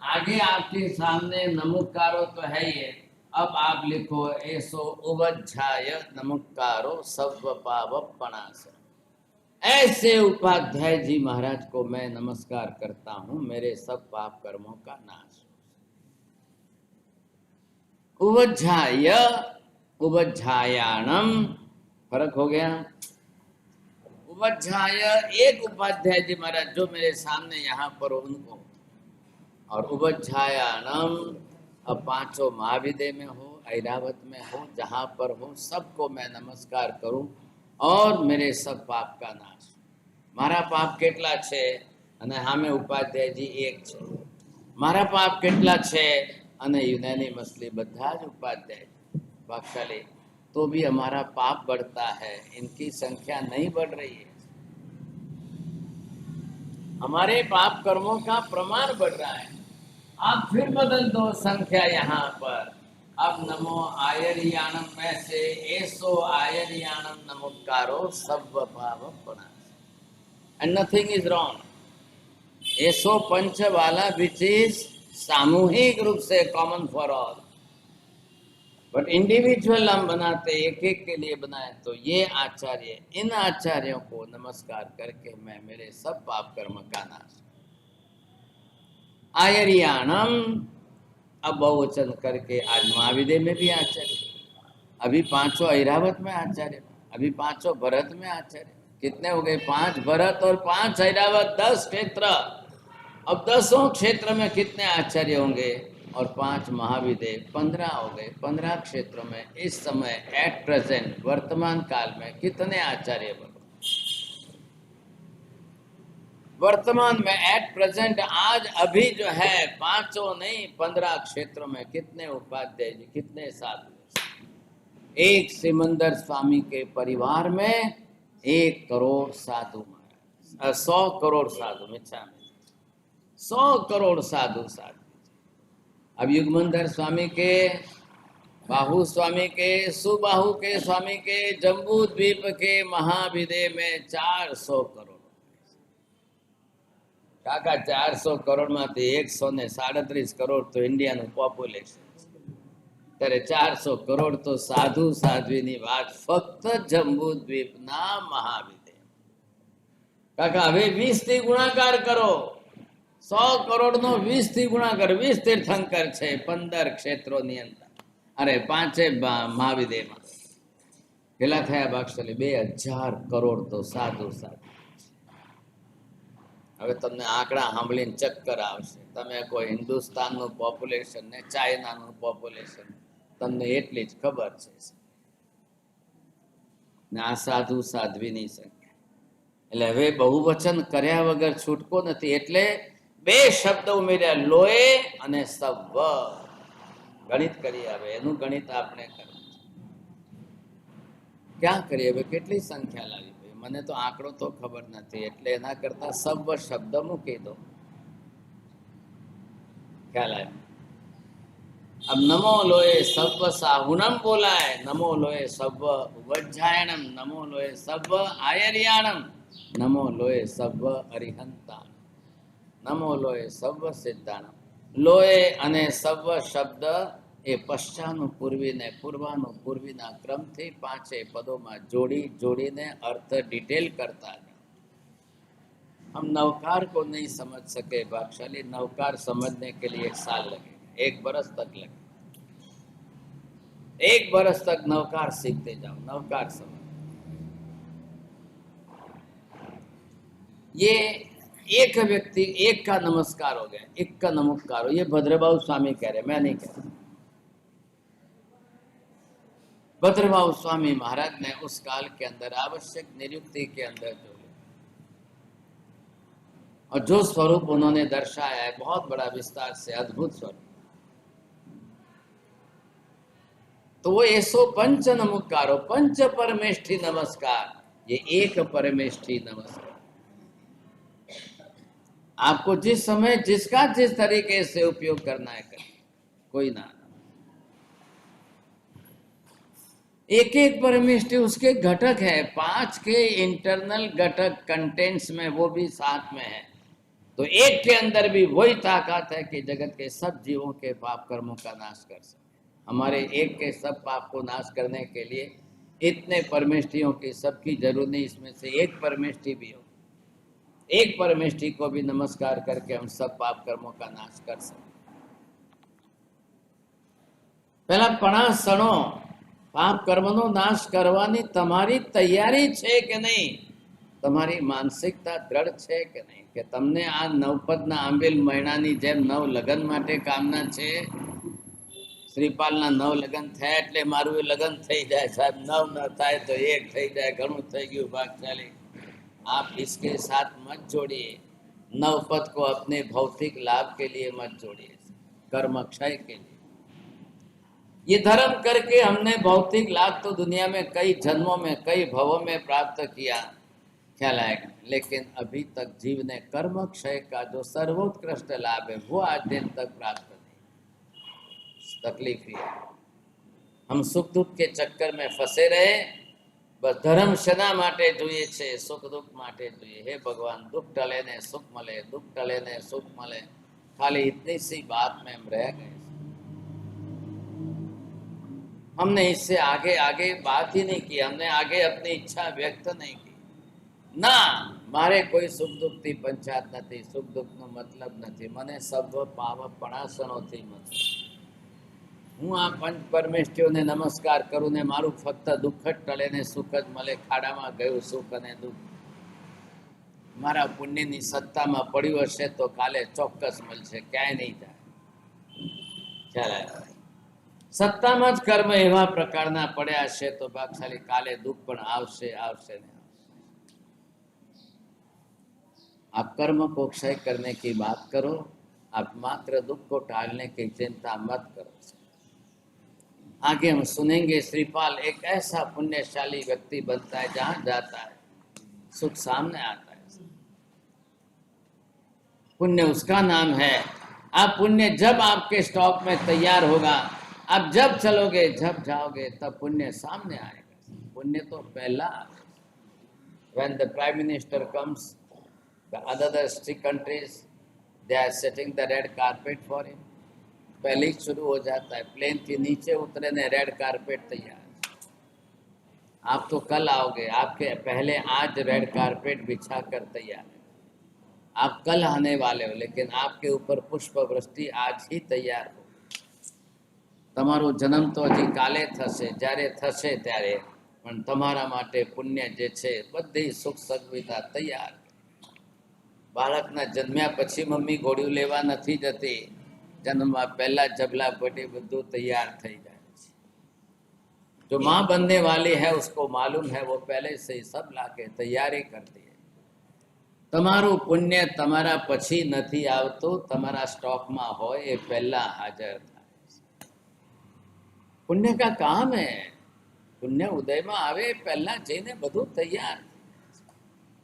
आगे आपके सामने नमस्कारो तो है ही है, अब आप लिखो ऐसो उवज्झाय नमस्कारो सब पाव प्रणास। ऐसे उपाध्याय जी महाराज को मैं नमस्कार करता हूं, मेरे सब पाप कर्मों का नाश। उवज्झाय उवज्झायाणम, फर्क हो गया। उवज्झाय एक उपाध्याय जी महाराज जो मेरे सामने यहाँ पर उनको, और उवज्झायाणम अब पांचों महाविदय में हो, ऐरावत में हो, जहाँ पर हो, सबको मैं नमस्कार करूं और मेरे सब पाप का नाश। मारा पाप કેટલા છે અને સામે ઉપાધ્યાયજી એક છે। મારા પાપ કેટલા છે અને यूनानिमसली બધા જ उपाध्याय भागशाली, तो भी हमारा पाप बढ़ता है, इनकी संख्या नहीं बढ़ रही है। हमारे पाप कर्मों का प्रमाण बढ़ रहा है। आप फिर बदल दो संख्या यहाँ पर। अब नमो आयरियाणम में से एसो आयरियाणम नमोकारो सब भाव प्रणाम, and nothing is wrong। एसो पंच वाला विच इज सामूहिक रूप से common for all, but individual हम बनाते एक एक के लिए बनाए, तो ये आचार्य, इन आचार्यों को नमस्कार करके मैं मेरे सब पाप कर्म का नाश। आयरियाणम अब बहुवचन करके आज महाविदय में भी आचार्य, अभी पांचों ऐरावत में आचार्य, अभी पांचों भरत में आचार्य। कितने हो गए? 5 भरत और 5 ऐरावत, 10 क्षेत्र। अब 10 क्षेत्र में कितने आचार्य होंगे? और 5 महाविदय, 15 हो गए। 15 क्षेत्रों में इस समय एट प्रेजेंट वर्तमान काल में कितने आचार्य बने? वर्तमान में एट प्रेजेंट आज अभी जो है 5 नहीं 15 क्षेत्रों में कितने उपाध्याय जी, कितने साधु? एक सिमंदर स्वामी के परिवार में 1 करोड़ साधु महाराज, 100 करोड़ साधु, मिच्छा में 100 करोड़ साधु साधु। अब युगमंदर स्वामी के, बाहु स्वामी के, सुबाहु के स्वामी के, जम्बू द्वीप के महाविदय में 400 करोड़। काका 400 करोड़ में 137 करोड़ तो इंडिया નું પોપ્યુલેશન, ત્યારે 400 કરોડ તો સાધુ સાધ્વીની વાત ફક્ત જંબુ દ્વીપના મહાવિદય। કાકા હવે 20 થી ગુણાકાર કરો, 100 કરોડનો 20 થી ગુણાકાર, 20 તીર્થંકર છે 15 ક્ષેત્રોની અંદર, અરે 5 મહાવિદયમાં પેલા થયા ભાગશાલી 2000 કરોડ તો સાધુ સાધુ। હવે તમને આંકડા સાંભળીને ચક્કર આવશે। તમે કોઈ હિન્દુસ્તાનનું પોપ્યુલેશન ને ચાઇનાનું પોપ્યુલેશન, તમને એટલી જ ખબર છે ને આ સાધુ સાધ્વીની સંખ્યા। એટલે હવે બહુવચન કર્યા વગર છૂટકો નથી, એટલે 2 શબ્દ ઉમેર્યા, લોએ અને સવ। ગણિત કરીએ હવે, એનું ગણિત આપણે કરવું। ક્યાં કરીએ હવે? કેટલી સંખ્યા લાવી? મને તો આંકડો તો ખબર નથી, એટલે એના કરતા સવ શબ્દ મૂકી દો, ખ્યાલ આવ્યો? अब नमो लोए सब साहुनम बोला है, नमो लोए सब उवज्झायणम, नमो लोए सब आयर्याणम, नमो लोए सब अरिहंता, नमो लोए सब सिद्धाणम। लोए અને સવ શબ્દ એ પશ્ચાનું પૂર્વીને પૂર્વાનું પૂર્વીના ક્રમથી 5 પદોમાં જોડી જોડીને अर्थ डिटेल करता है। हम नवकार को नहीं समझ सके भागशाली, नवकार समझने के लिए 1 साल लगेगा, 1 बरस तक लगेगा। 1 बरस तक नवकार सीखते जाओ, नवकार समझ। ये एक व्यक्ति, एक का नमस्कार हो गया, एक का नमस्कार हो, ये भद्रबाहु स्वामी कह रहे, मैं नहीं कह रहा। भद्रबाहु स्वामी महाराज ने उस काल के अंदर आवश्यक नियुक्ति के अंदर जो और जो स्वरूप उन्होंने दर्शाया है, बहुत बड़ा विस्तार से अद्भुत स्वरूप। तो वो ऐसो पंच नमस्कारो, पंच परमेष्ठी नमस्कार, ये एक परमेष्ठी नमस्कार। आपको जिस समय जिसका जिस तरीके से उपयोग करना है करें, कोई ना। एक एक परमेष्ठी उसके घटक है, 5 के इंटरनल घटक कंटेंट्स में वो भी साथ में है। तो एक के अंदर भी वही ताकत है कि जगत के सब जीवों के पाप कर्मों का नाश कर सके। हमारे एक के सब पाप को नाश करने के लिए इतने परमेष्ठियों की सबकी जरूरत नहीं, इसमें से एक परमेष्ठी भी हो, एक परमेष्ठी को भी नमस्कार करके हम सब पाप कर्मों का नाश कर सकते। पहला पणा सणो पाप कर्मनो नाश करवानी તમારી તૈયારી છે કે નહીં, તમારી માનસિકતા દ્રઢ છે કે નહીં, કે તમને આ નવપદના આંબેલ મહિનાની જેમ નવ લગન માટે કામના છે। શ્રીપાલના 9 લગન થયા એટલે મારું લગન થઈ જાય સાહેબ, 9 ન થાય તો 1 થઈ જાય, ઘણું થઈ ગયું ભાગશાળી। आप इसके साथ मत जोड़िए, नवपद को अपने भौतिक लाभ के लिए मत जोड़िए, कर्म क्षय के लिए। ये धर्म करके हमने भौतिक लाभ तो दुनिया में कई जन्मों में कई भवों में प्राप्त किया, ख्याल आएगा, लेकिन अभी तक जीव ने कर्म क्षय का जो सर्वोत्कृष्ट लाभ है वो आज दिन तक प्राप्त नहीं। तकलीफ ही है, हम सुख दुख के चक्कर में फंसे रहे। बस धर्म शना माटे જોઈએ છે, સુખ દુઃખ માટે જોઈએ। हे भगवान, दुख टले ने सुख मले, दुख टले ने सुख मले, खाली इतनी सी बात में हम रह गए। हमने इससे आगे आगे बात ही नहीं की, हमने आगे अपनी इच्छा व्यक्त नहीं की ना। मारे कोई सुख दुख थी पंचायत नहीं, सुख दुख नो मतलब नहीं, मने सब पाप पणासणो थी मतलब। હું આ પંચ પરમેષ્ઠીઓને નમસ્કાર કરું ને મારું ફક્ત દુઃખ જ ટળે ને સુખ જ મળે, ખાડામાં ગયું સુખ અને દુઃખ મારા પુણ્યની સત્તામાં પડ્યું હશે તો કાલે ચોક્કસ મળશે, ક્યાંય નહીં જાય। ખ્યાલ આવ્યો? સત્તામાં જ કર્મ એવા પ્રકારના પડ્યા હશે તો ભાગશાળી કાલે દુઃખ પણ આવશે, આવશે ને આવશે। आप कर्म को क्षय करने की बात करो, आप मात्र दुख को टालने की चिंता मत करो। आगे हम सुनेंगे श्रीपाल एक ऐसा पुण्यशाली व्यक्ति बनता है जहां जाता है सुख सामने आता है। पुण्य उसका नाम है। आप पुण्य जब आपके स्टॉक में तैयार होगा, आप जब चलोगे जब जाओगे तब पुण्य सामने आएगा। पुण्य तो पहला, when the prime minister comes, the other strict countries they are setting the red carpet for him। पहले ही शुरू हो जाता है, प्लेन के नीचे उतरे ने रेड कारपेट तैयार। आप तो कल आओगे, आपके पहले आज रेड कारपेट बिछा कर तैयार है। आप कल आने वाले हो, लेकिन आपके ऊपर पुष्प वृष्टि आज ही तैयार हो। તમારો જન્મ તો હજી કાલે થશે, જ્યારે થશે ત્યારે, પણ તમારા માટે પુણ્ય જે છે બધી સુખ સગવડતા તૈયાર। બાળકના જન્મ્યા પછી મમ્મી ગોળીઓ લેવા નથી જતી, जन्म पहला जबला पटी બધું तैयार થઈ જાય છે। जो माँ बनने वाली है उसको मालूम है, वो पहले से ही सब लाके तैयारी करती है। તમારું પુણ્ય તમારા પછી નથી આવતું, તમારા સ્ટોકમાં હોય એ પહેલા હાજર થાય। પુણ્ય का काम है, પુણ્ય ઉદયમાં આવે પહેલા જઈને બધું તૈયાર।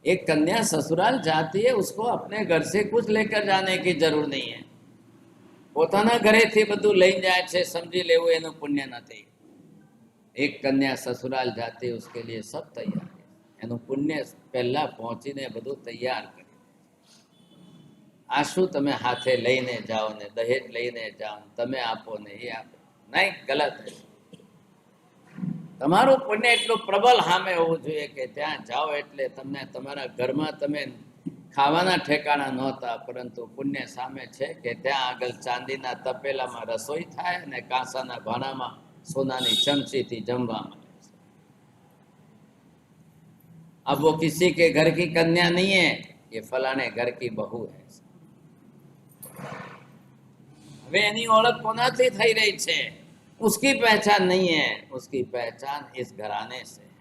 एक कन्या ससुराल जाती है, उसको अपने घर से कुछ लेकर जाने की जरूरत नहीं है, પોતાના ઘરેથી બધું લઈ જાય છે, સમજી લેવું એનું પુણ્ય નથી। એક કન્યા સસુરાલ જાતી उसके लिए सब तैयार है, એનું પુણ્ય પહેલા પહોંચીને બધું તૈયાર કરી। આ શું તમે હાથે લઈને જાઓ ને દહેજ લઈને જાઓ, તમે આપો ને એ આપો, નહીં, ગલત છે। તમારું પુણ્ય એટલું પ્રબળ સામે હોવું જોઈએ કે ત્યાં જાઓ એટલે તમને તમારા ઘરમાં તમે ખાવાના ઠેકાણા નહોતા, પરંતુ પુણ્ય સામે છે કે ત્યાં આગળ ચાંદીના તપેલામાં રસોઈ થાય અને કાંસાના ભાણામાં सोनानी चमची थी जमवा મળે છે। अब वो किसी के घर की कन्या नहीं है, ये फलाने घर की बहू है। वे એની ઓળખ કોનાથી થઈ રહી છે? उसकी पहचान नहीं है, उसकी पहचान इस घराने से है।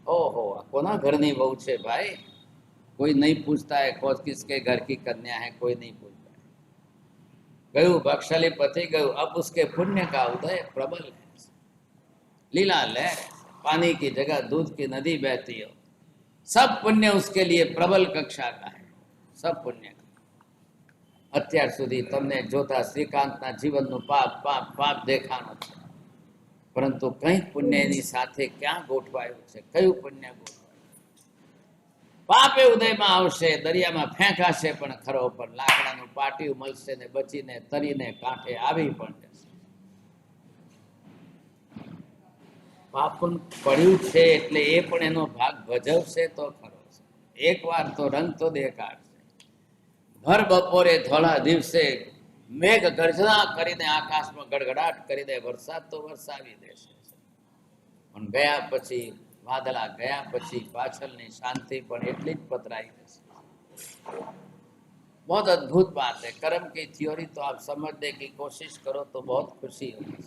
ओहो, कोना घरनी बहू छे भाई? कोई नहीं पूछता है कौन किसके घर की कन्या है, कोई नहीं पूछता है। गयु बक्षली पति गयु, अब उसके पुण्य का उदय प्रबल है। लीला लहर, पानी की जगह दूध की नदी बहती हो, सब पुण्य उसके लिए प्रबल कक्षा का है, सब पुण्य। અત્યાર સુધી તમને જોતા શ્રીકાંતના જીવનનું પાપ પાપ પાપ દેખાણું છે, પરંતુ કંઈક પુણ્યની સાથે ક્યાં ગોઠવાયું છે? કયું પુણ્ય ગોઠવાયું? પાપે ઉદયમાં આવશે, દરિયામાં ફેંકાશે પણ ખરો, પણ લાકડાનું પાટિયું મળશે ને બચીને તરીને કાંઠે આવી પણ જશે। પાપ પડ્યું છે એટલે એ પણ એનો ભાગ ભજવશે તો ખરો છે। એકવાર તો રંગ તો દેખાડશે। भर बपोरे धोला दिवसे मेघ गर्जना करीने आकाश में गड़गड़ाट करीने वरसाद तो वरसावी देशे, पण गया पछी वादळा गया पछी पाछळनी शांति पण एटली ज पतराई जशे। बहुत अद्भुत बात है। कर्म की थ्योरी तो आप समझने की कोशिश करो तो बहुत खुशी होगी।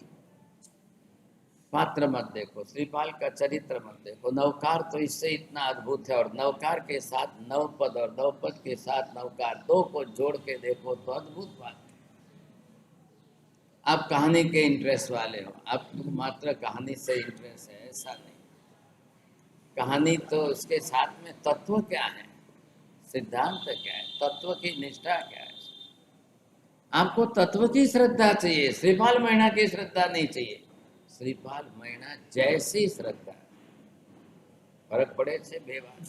पात्र मत देखो, श्रीपाल का चरित्र मत देखो, नवकार तो इससे इतना अद्भुत है। और नवकार के साथ नवपद और नवपद के साथ नवकार, दो को जोड़ के देखो तो अद्भुत बात है। आप कहानी के इंटरेस्ट वाले हो, आपको मात्र कहानी से इंटरेस्ट है, ऐसा नहीं। कहानी तो उसके साथ में तत्व क्या है, सिद्धांत क्या है, तत्व की निष्ठा क्या है। आपको तत्व की श्रद्धा चाहिए, श्रीपाल महीना की श्रद्धा नहीं चाहिए। श्रीपाल महीना जैसी श्रद्धा, फरक पड़े छे बे बात।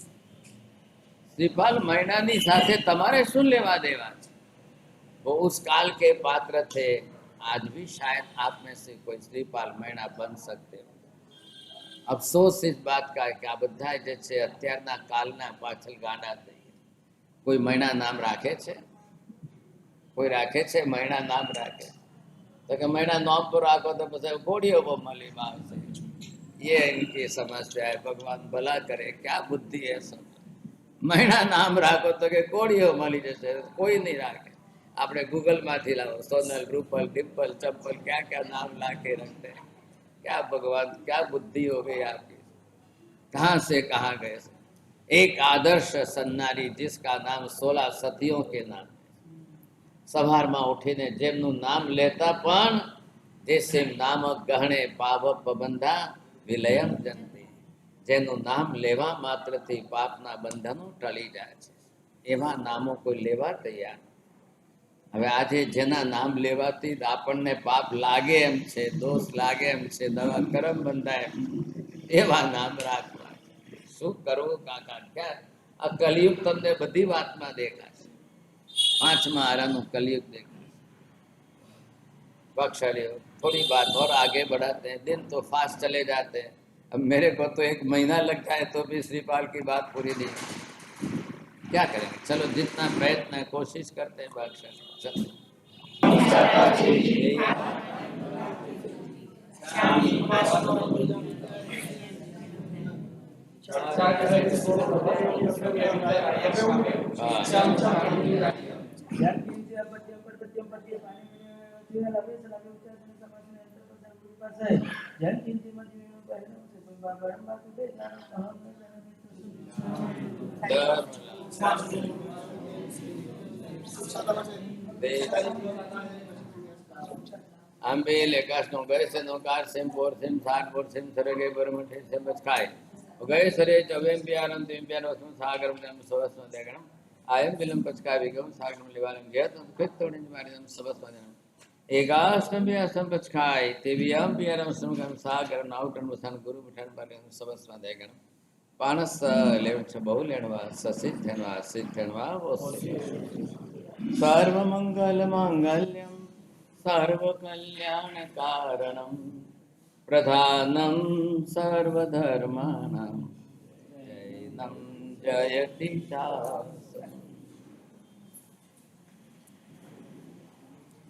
श्रीपाल महीनानी साथे तमारे शुं लेवा देवा छे? वो उस काल के पात्र थे, आज भी शायद आप में से कोई श्रीपाल महीना बन सकते हो। अफसोस इस बात का है कि आ बधा जे छे अत्याરના કાલના પાછળ ગાંડા થઈ ગયા। કોઈ મહિના નામ રાખે છે? કોઈ રાખે છે મહિના નામ રાખે? तो कि महीना नाम पर आको तो बस कोड़ियों को मली मार से, ये इनकी समस्या है। भगवान भला करे, क्या बुद्धि है सब। महीना नाम राखो तो के कोड़ियों मली जैसे, कोई नहीं राखे। आपने गूगल माथी लाओ, सोनल रूपल डिम्पल चप्पल क्या क्या नाम ला के रखते हैं। क्या भगवान, क्या बुद्धि हो गई आपकी, कहाँ से कहाँ गए। एक आदर्श सन्नारी जिसका नाम 16 सतियों के नाम, સવારમાં ઉઠીને જેમનું નામ લેતા પણ જેસે નામ ગહણે પાપ બંધા વિલયમ જંતી, જેનું નામ લેવા માત્રથી પાપના બંધનો ટળી જાય છે, એવા નામો કોઈ લેવા તૈયાર। હવે આજે જેના નામ લેવાથી આપણને પાપ લાગે એમ છે, દોષ લાગે એમ છે, નવા કરમ બંધાય એવા નામ રાખવા। શું કરવું કાકા? क्या આ કલિયુગ તમને બધી વાતમાં દેખાય। पांचवा आरानु कलयुग देखा। बख्शाली थोड़ी बात और आगे बढ़ाते हैं, दिन तो फास्ट चले जाते हैं। अब मेरे को तो 1 महीना लग जाए तो भी श्रीपाल की बात पूरी नहीं, क्या करेंगे। चलो जितना प्रयत्न है कोशिश करते हैं। बख्शाली चलो। आंबेल एकाश नो गए से नौकार सेम पोर सेम साग पोर सेम सरगे बरमठे सेम बचकाय गए सरे चवेम प्यारम तेम प्यार वसम सागरम नम सवस में देगणम आयम बिलम पचका विगम सागरम लिवालम गया तो फिर तोड़े मारे नम सवस में देगणम एकाष्टम भी असम पचकाय तेवियम प्यारम समगम सागरम नाउटन वसन गुरु बिठान पाले नम सवस में देगणम पानस लेवन छ बहु लेणवा सिद्धनवा वो सर्व मंगल मांगल्यम सर्व कल्याण कारणम प्रधानम सर्वधर्माणां जयति च।